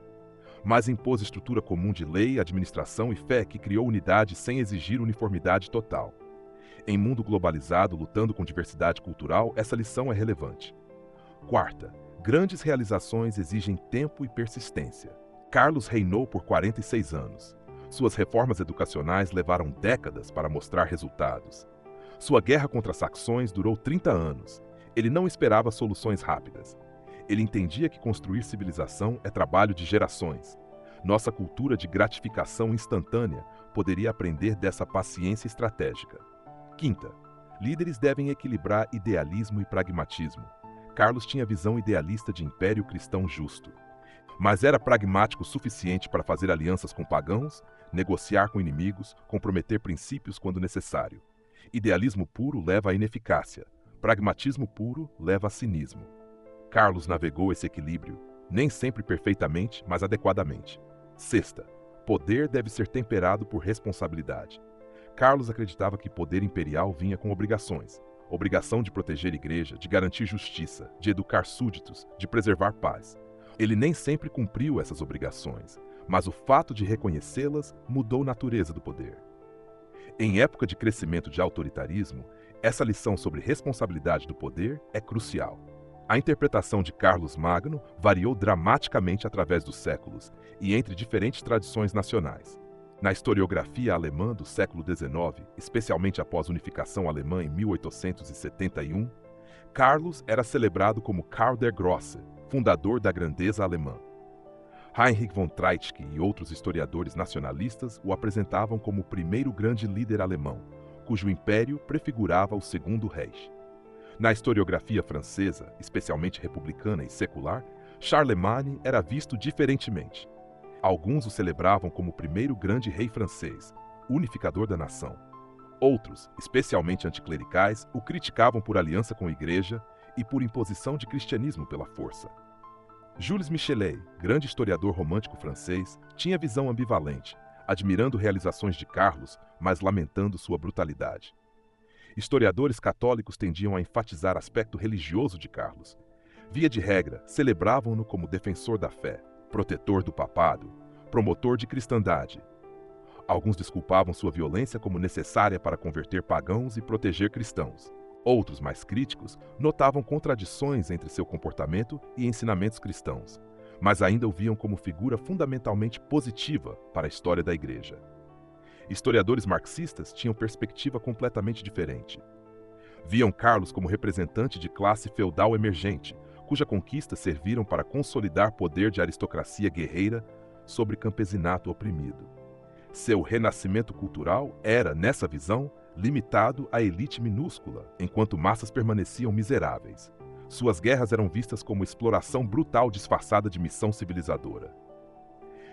Mas impôs estrutura comum de lei, administração e fé que criou unidade sem exigir uniformidade total. Em mundo globalizado, lutando com diversidade cultural, essa lição é relevante. Quarta, grandes realizações exigem tempo e persistência. Carlos reinou por 46 anos. Suas reformas educacionais levaram décadas para mostrar resultados. Sua guerra contra saxões durou 30 anos. Ele não esperava soluções rápidas. Ele entendia que construir civilização é trabalho de gerações. Nossa cultura de gratificação instantânea poderia aprender dessa paciência estratégica. Quinta, líderes devem equilibrar idealismo e pragmatismo. Carlos tinha visão idealista de império cristão justo. Mas era pragmático o suficiente para fazer alianças com pagãos, negociar com inimigos, comprometer princípios quando necessário. Idealismo puro leva à ineficácia. Pragmatismo puro leva a cinismo. Carlos navegou esse equilíbrio, nem sempre perfeitamente, mas adequadamente. Sexta, poder deve ser temperado por responsabilidade. Carlos acreditava que poder imperial vinha com obrigações. Obrigação de proteger a igreja, de garantir justiça, de educar súditos, de preservar paz. Ele nem sempre cumpriu essas obrigações, mas o fato de reconhecê-las mudou a natureza do poder. Em época de crescimento de autoritarismo, essa lição sobre responsabilidade do poder é crucial. A interpretação de Carlos Magno variou dramaticamente através dos séculos e entre diferentes tradições nacionais. Na historiografia alemã do século XIX, especialmente após a unificação alemã em 1871, Carlos era celebrado como Karl der Grosse, fundador da grandeza alemã. Heinrich von Treitschke e outros historiadores nacionalistas o apresentavam como o primeiro grande líder alemão, cujo império prefigurava o Segundo Reich. Na historiografia francesa, especialmente republicana e secular, Charlemagne era visto diferentemente. Alguns o celebravam como o primeiro grande rei francês, unificador da nação. Outros, especialmente anticlericais, o criticavam por aliança com a igreja e por imposição de cristianismo pela força. Jules Michelet, grande historiador romântico francês, tinha visão ambivalente, admirando realizações de Carlos, mas lamentando sua brutalidade. Historiadores católicos tendiam a enfatizar aspecto religioso de Carlos. Via de regra, celebravam-no como defensor da fé, protetor do papado, promotor de cristandade. Alguns desculpavam sua violência como necessária para converter pagãos e proteger cristãos. Outros, mais críticos, notavam contradições entre seu comportamento e ensinamentos cristãos, mas ainda o viam como figura fundamentalmente positiva para a história da Igreja. Historiadores marxistas tinham perspectiva completamente diferente. Viam Carlos como representante de classe feudal emergente, cuja conquistas serviram para consolidar poder de aristocracia guerreira sobre campesinato oprimido. Seu renascimento cultural era, nessa visão, limitado à elite minúscula, enquanto massas permaneciam miseráveis. Suas guerras eram vistas como exploração brutal disfarçada de missão civilizadora.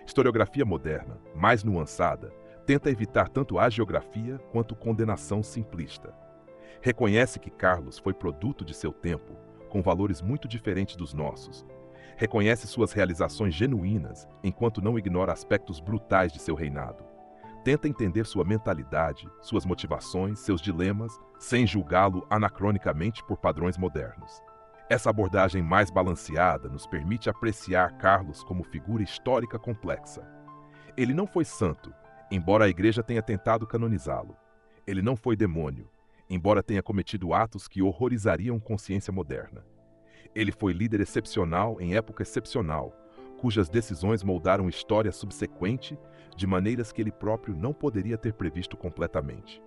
Historiografia moderna, mais nuançada, tenta evitar tanto hagiografia quanto condenação simplista. Reconhece que Carlos foi produto de seu tempo, com valores muito diferentes dos nossos. Reconhece suas realizações genuínas, enquanto não ignora aspectos brutais de seu reinado. Tenta entender sua mentalidade, suas motivações, seus dilemas, sem julgá-lo anacronicamente por padrões modernos. Essa abordagem mais balanceada nos permite apreciar Carlos como figura histórica complexa. Ele não foi santo, embora a Igreja tenha tentado canonizá-lo. Ele não foi demônio, embora tenha cometido atos que horrorizariam consciência moderna. Ele foi líder excepcional em época excepcional, cujas decisões moldaram história subsequente de maneiras que ele próprio não poderia ter previsto completamente.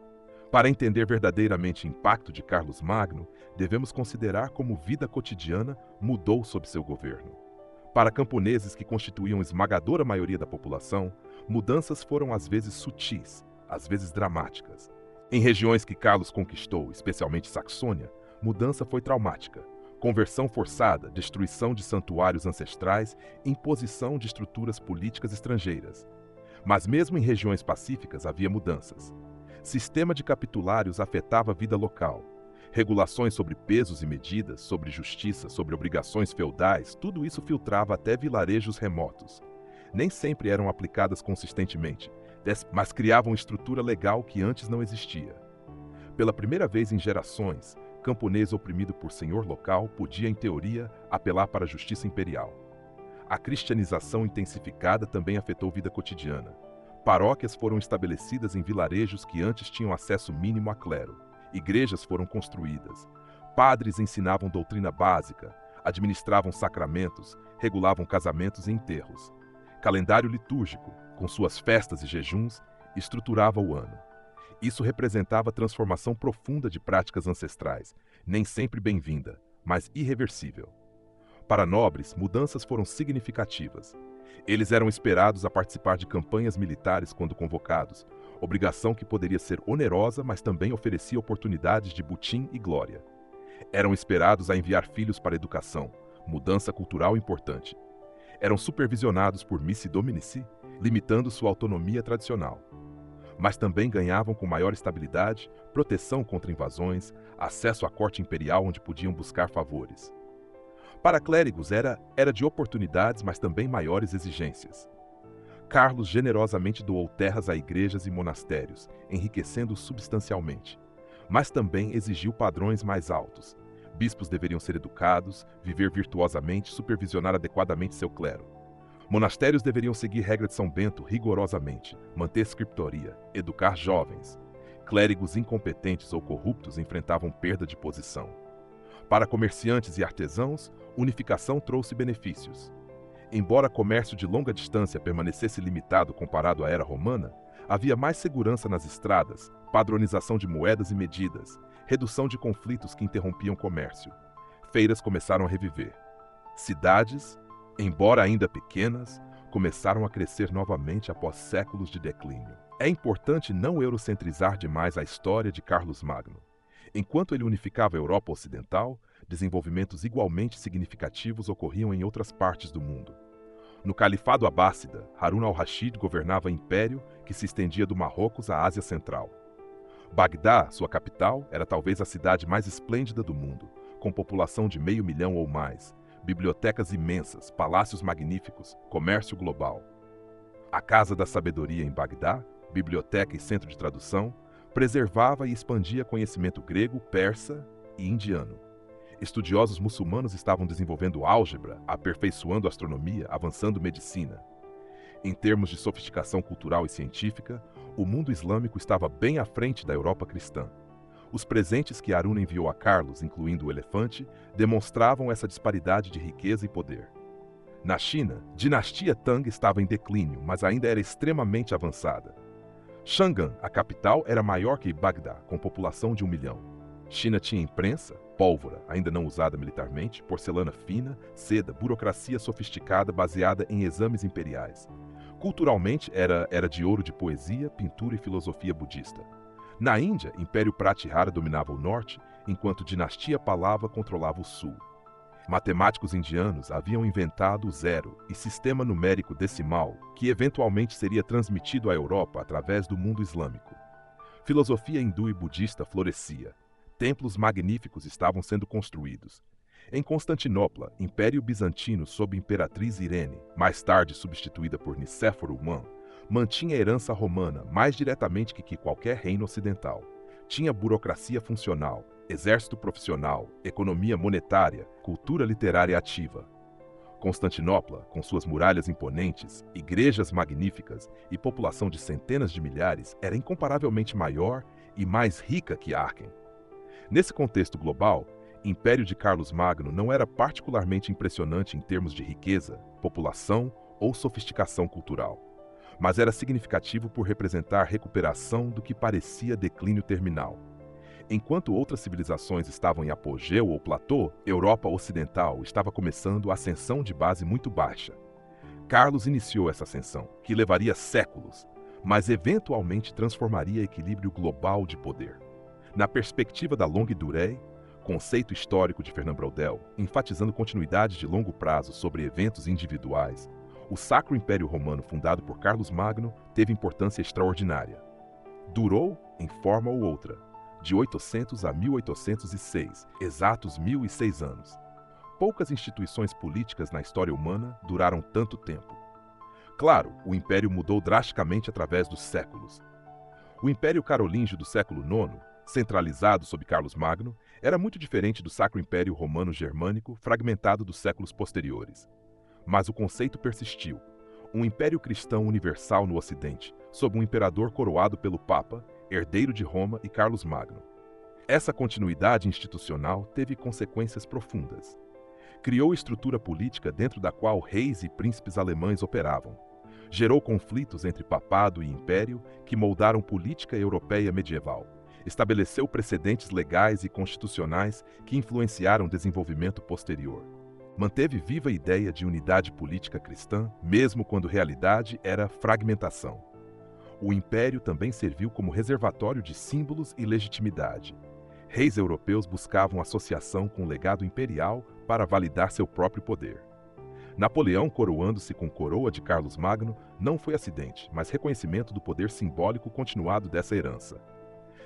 Para entender verdadeiramente o impacto de Carlos Magno, devemos considerar como vida cotidiana mudou sob seu governo. Para camponeses que constituíam esmagadora maioria da população, mudanças foram às vezes sutis, às vezes dramáticas. Em regiões que Carlos conquistou, especialmente Saxônia, mudança foi traumática. Conversão forçada, destruição de santuários ancestrais, imposição de estruturas políticas estrangeiras. Mas mesmo em regiões pacíficas havia mudanças. Sistema de capitulários afetava a vida local. Regulações sobre pesos e medidas, sobre justiça, sobre obrigações feudais, tudo isso filtrava até vilarejos remotos. Nem sempre eram aplicadas consistentemente, mas criavam estrutura legal que antes não existia. Pela primeira vez em gerações, camponês oprimido por senhor local podia, em teoria, apelar para a justiça imperial. A cristianização intensificada também afetou a vida cotidiana. Paróquias foram estabelecidas em vilarejos que antes tinham acesso mínimo a clero. Igrejas foram construídas. Padres ensinavam doutrina básica, administravam sacramentos, regulavam casamentos e enterros. Calendário litúrgico, com suas festas e jejuns, estruturava o ano. Isso representava transformação profunda de práticas ancestrais, nem sempre bem-vinda, mas irreversível. Para nobres, mudanças foram significativas. Eles eram esperados a participar de campanhas militares quando convocados, obrigação que poderia ser onerosa, mas também oferecia oportunidades de butim e glória. Eram esperados a enviar filhos para a educação, mudança cultural importante. Eram supervisionados por missi dominici, limitando sua autonomia tradicional. Mas também ganhavam com maior estabilidade, proteção contra invasões, acesso à corte imperial onde podiam buscar favores. Para clérigos era de oportunidades, mas também maiores exigências. Carlos generosamente doou terras a igrejas e monastérios, enriquecendo-os substancialmente. Mas também exigiu padrões mais altos. Bispos deveriam ser educados, viver virtuosamente, supervisionar adequadamente seu clero. Monastérios deveriam seguir regra de São Bento rigorosamente, manter scriptoria, educar jovens. Clérigos incompetentes ou corruptos enfrentavam perda de posição. Para comerciantes e artesãos, unificação trouxe benefícios. Embora comércio de longa distância permanecesse limitado comparado à era romana, havia mais segurança nas estradas, padronização de moedas e medidas, redução de conflitos que interrompiam o comércio. Feiras começaram a reviver. Cidades, embora ainda pequenas, começaram a crescer novamente após séculos de declínio. É importante não eurocentrizar demais a história de Carlos Magno. Enquanto ele unificava a Europa Ocidental, desenvolvimentos igualmente significativos ocorriam em outras partes do mundo. No Califado Abássida, Harun al-Rashid governava império que se estendia do Marrocos à Ásia Central. Bagdá, sua capital, era talvez a cidade mais esplêndida do mundo, com população de 500 mil ou mais, bibliotecas imensas, palácios magníficos, comércio global. A Casa da Sabedoria em Bagdá, biblioteca e centro de tradução, preservava e expandia conhecimento grego, persa e indiano. Estudiosos muçulmanos estavam desenvolvendo álgebra, aperfeiçoando astronomia, avançando medicina. Em termos de sofisticação cultural e científica, o mundo islâmico estava bem à frente da Europa cristã. Os presentes que Harun enviou a Carlos, incluindo o elefante, demonstravam essa disparidade de riqueza e poder. Na China, dinastia Tang estava em declínio, mas ainda era extremamente avançada. Chang'an, a capital, era maior que Bagdá, com população de 1 milhão. China tinha imprensa, pólvora, ainda não usada militarmente, porcelana fina, seda, burocracia sofisticada baseada em exames imperiais. Culturalmente, era de ouro de poesia, pintura e filosofia budista. Na Índia, Império Pratihara dominava o norte, enquanto dinastia Pallava controlava o sul. Matemáticos indianos haviam inventado o zero e sistema numérico decimal, que eventualmente seria transmitido à Europa através do mundo islâmico. Filosofia hindu e budista florescia. Templos magníficos estavam sendo construídos. Em Constantinopla, Império Bizantino sob Imperatriz Irene, mais tarde substituída por Nicéforo I, mantinha a herança romana mais diretamente que qualquer reino ocidental. Tinha burocracia funcional, exército profissional, economia monetária, cultura literária ativa. Constantinopla, com suas muralhas imponentes, igrejas magníficas e população de centenas de milhares, era incomparavelmente maior e mais rica que Aachen. Nesse contexto global, o Império de Carlos Magno não era particularmente impressionante em termos de riqueza, população ou sofisticação cultural, mas era significativo por representar recuperação do que parecia declínio terminal. Enquanto outras civilizações estavam em apogeu ou platô, Europa Ocidental estava começando a ascensão de base muito baixa. Carlos iniciou essa ascensão, que levaria séculos, mas eventualmente transformaria o equilíbrio global de poder. Na perspectiva da longue durée, conceito histórico de Fernand Braudel, enfatizando continuidade de longo prazo sobre eventos individuais, o Sacro Império Romano fundado por Carlos Magno teve importância extraordinária. Durou, em forma ou outra, de 800 a 1806, exatos 1006 anos. Poucas instituições políticas na história humana duraram tanto tempo. Claro, o Império mudou drasticamente através dos séculos. O Império Carolíngio do século IX, centralizado sob Carlos Magno, era muito diferente do Sacro Império Romano-Germânico, fragmentado dos séculos posteriores. Mas o conceito persistiu. Um império cristão universal no Ocidente, sob um imperador coroado pelo Papa, herdeiro de Roma e Carlos Magno. Essa continuidade institucional teve consequências profundas. Criou estrutura política dentro da qual reis e príncipes alemães operavam. Gerou conflitos entre papado e império que moldaram política europeia medieval. Estabeleceu precedentes legais e constitucionais que influenciaram o desenvolvimento posterior. Manteve viva a ideia de unidade política cristã, mesmo quando realidade era fragmentação. O império também serviu como reservatório de símbolos e legitimidade. Reis europeus buscavam associação com o legado imperial para validar seu próprio poder. Napoleão, coroando-se com coroa de Carlos Magno, não foi acidente, mas reconhecimento do poder simbólico continuado dessa herança.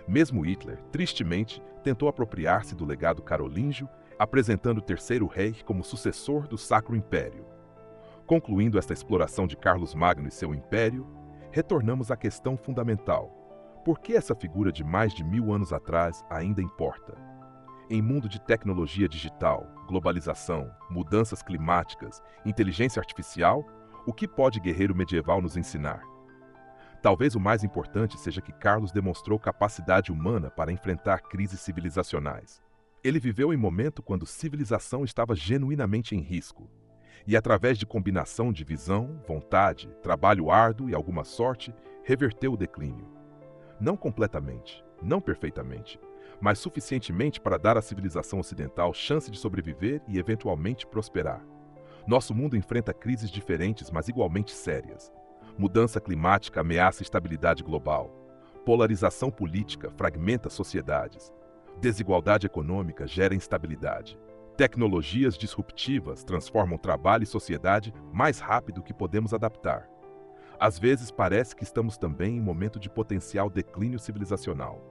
Mesmo Hitler, tristemente, tentou apropriar-se do legado carolíngio, apresentando o Terceiro Reich como sucessor do Sacro Império. Concluindo esta exploração de Carlos Magno e seu império, retornamos à questão fundamental: por que essa figura de mais de 1000 anos atrás ainda importa? Em mundo de tecnologia digital, globalização, mudanças climáticas, inteligência artificial, o que pode guerreiro medieval nos ensinar? Talvez o mais importante seja que Carlos demonstrou capacidade humana para enfrentar crises civilizacionais. Ele viveu em momento quando civilização estava genuinamente em risco. E através de combinação de visão, vontade, trabalho árduo e alguma sorte, reverteu o declínio. Não completamente, não perfeitamente, mas suficientemente para dar à civilização ocidental chance de sobreviver e eventualmente prosperar. Nosso mundo enfrenta crises diferentes, mas igualmente sérias. Mudança climática ameaça a estabilidade global. Polarização política fragmenta sociedades. Desigualdade econômica gera instabilidade. Tecnologias disruptivas transformam trabalho e sociedade mais rápido que podemos adaptar. Às vezes parece que estamos também em momento de potencial declínio civilizacional.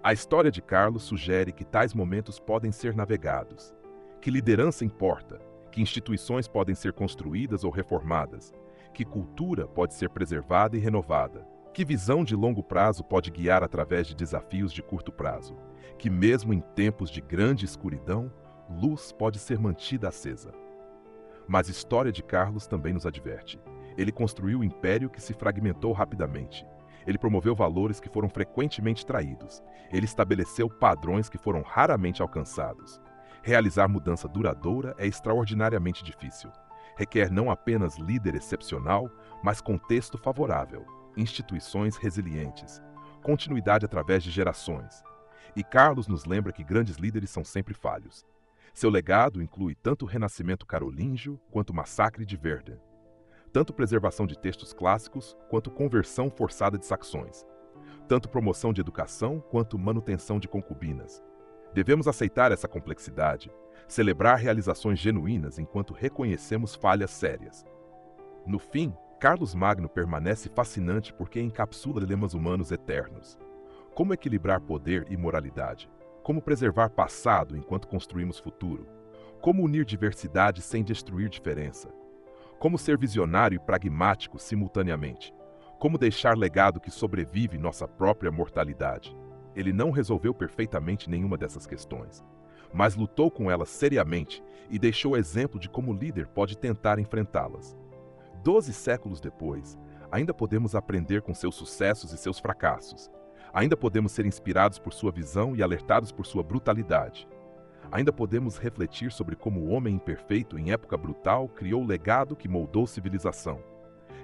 A história de Carlos sugere que tais momentos podem ser navegados, que liderança importa, que instituições podem ser construídas ou reformadas, que cultura pode ser preservada e renovada, que visão de longo prazo pode guiar através de desafios de curto prazo, que mesmo em tempos de grande escuridão, luz pode ser mantida acesa. Mas a história de Carlos também nos adverte. Ele construiu um império que se fragmentou rapidamente. Ele promoveu valores que foram frequentemente traídos. Ele estabeleceu padrões que foram raramente alcançados. Realizar mudança duradoura é extraordinariamente difícil. Requer não apenas líder excepcional, mas contexto favorável, instituições resilientes, continuidade através de gerações. E Carlos nos lembra que grandes líderes são sempre falhos. Seu legado inclui tanto o renascimento carolíngio quanto o massacre de Verdun. Tanto preservação de textos clássicos quanto conversão forçada de saxões. Tanto promoção de educação quanto manutenção de concubinas. Devemos aceitar essa complexidade, celebrar realizações genuínas enquanto reconhecemos falhas sérias. No fim, Carlos Magno permanece fascinante porque encapsula dilemas humanos eternos. Como equilibrar poder e moralidade? Como preservar passado enquanto construímos futuro? Como unir diversidade sem destruir diferença? Como ser visionário e pragmático simultaneamente? Como deixar legado que sobrevive nossa própria mortalidade? Ele não resolveu perfeitamente nenhuma dessas questões, mas lutou com elas seriamente e deixou exemplo de como o líder pode tentar enfrentá-las. 12 séculos depois, ainda podemos aprender com seus sucessos e seus fracassos. Ainda podemos ser inspirados por sua visão e alertados por sua brutalidade. Ainda podemos refletir sobre como o homem imperfeito, em época brutal, criou o legado que moldou civilização.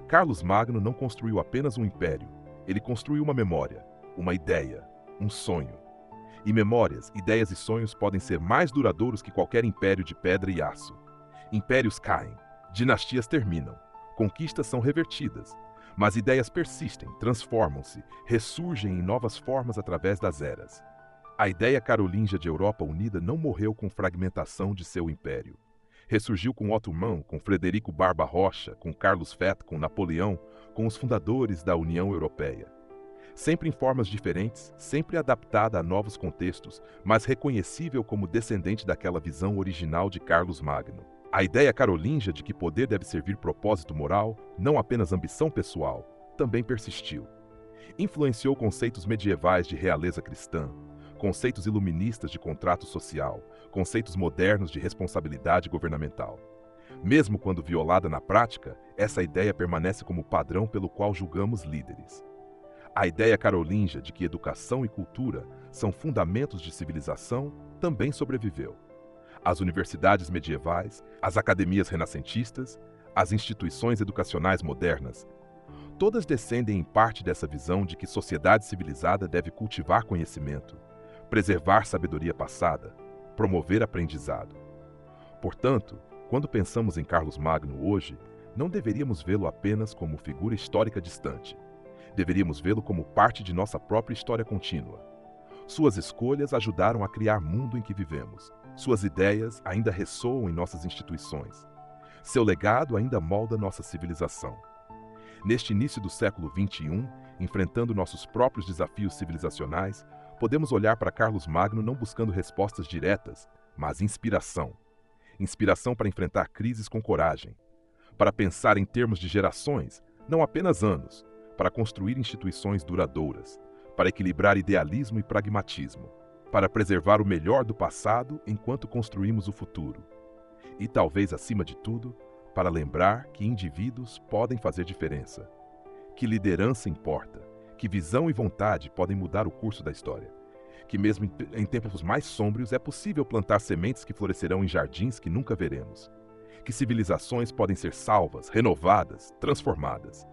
Carlos Magno não construiu apenas um império, ele construiu uma memória, uma ideia, um sonho. E memórias, ideias e sonhos podem ser mais duradouros que qualquer império de pedra e aço. Impérios caem, dinastias terminam, conquistas são revertidas, mas ideias persistem, transformam-se, ressurgem em novas formas através das eras. A ideia carolíngia de Europa unida não morreu com fragmentação de seu império. Ressurgiu com Otomão, com Frederico Barba Rocha, com Carlos Fett, com Napoleão, com os fundadores da União Europeia. Sempre em formas diferentes, sempre adaptada a novos contextos, mas reconhecível como descendente daquela visão original de Carlos Magno. A ideia carolíngia de que poder deve servir propósito moral, não apenas ambição pessoal, também persistiu. Influenciou conceitos medievais de realeza cristã, conceitos iluministas de contrato social, conceitos modernos de responsabilidade governamental. Mesmo quando violada na prática, essa ideia permanece como padrão pelo qual julgamos líderes. A ideia carolíngia de que educação e cultura são fundamentos de civilização também sobreviveu. As universidades medievais, as academias renascentistas, as instituições educacionais modernas, todas descendem em parte dessa visão de que sociedade civilizada deve cultivar conhecimento, preservar sabedoria passada, promover aprendizado. Portanto, quando pensamos em Carlos Magno hoje, não deveríamos vê-lo apenas como figura histórica distante. Deveríamos vê-lo como parte de nossa própria história contínua. Suas escolhas ajudaram a criar o mundo em que vivemos. Suas ideias ainda ressoam em nossas instituições. Seu legado ainda molda nossa civilização. Neste início do século XXI, enfrentando nossos próprios desafios civilizacionais, podemos olhar para Carlos Magno não buscando respostas diretas, mas inspiração. Inspiração para enfrentar crises com coragem, para pensar em termos de gerações, não apenas anos, para construir instituições duradouras, para equilibrar idealismo e pragmatismo, para preservar o melhor do passado enquanto construímos o futuro. E talvez, acima de tudo, para lembrar que indivíduos podem fazer diferença, que liderança importa, que visão e vontade podem mudar o curso da história, que mesmo em tempos mais sombrios é possível plantar sementes que florescerão em jardins que nunca veremos, que civilizações podem ser salvas, renovadas, transformadas.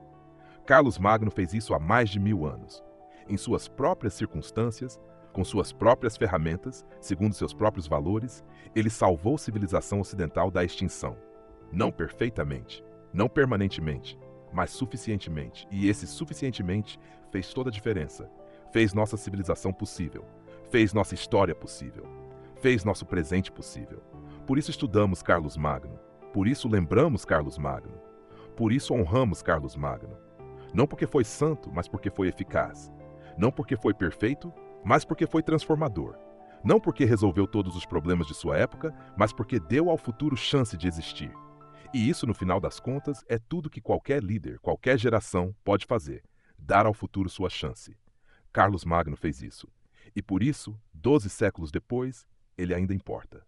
Carlos Magno fez isso há mais de 1000 anos, em suas próprias circunstâncias, com suas próprias ferramentas, segundo seus próprios valores, ele salvou a civilização ocidental da extinção. Não perfeitamente, não permanentemente, mas suficientemente. E esse suficientemente fez toda a diferença. Fez nossa civilização possível. Fez nossa história possível. Fez nosso presente possível. Por isso estudamos Carlos Magno. Por isso lembramos Carlos Magno. Por isso honramos Carlos Magno. Não porque foi santo, mas porque foi eficaz. Não porque foi perfeito, mas porque foi transformador. Não porque resolveu todos os problemas de sua época, mas porque deu ao futuro chance de existir. E isso, no final das contas, é tudo que qualquer líder, qualquer geração pode fazer: dar ao futuro sua chance. Carlos Magno fez isso. E por isso, 12 séculos depois, ele ainda importa.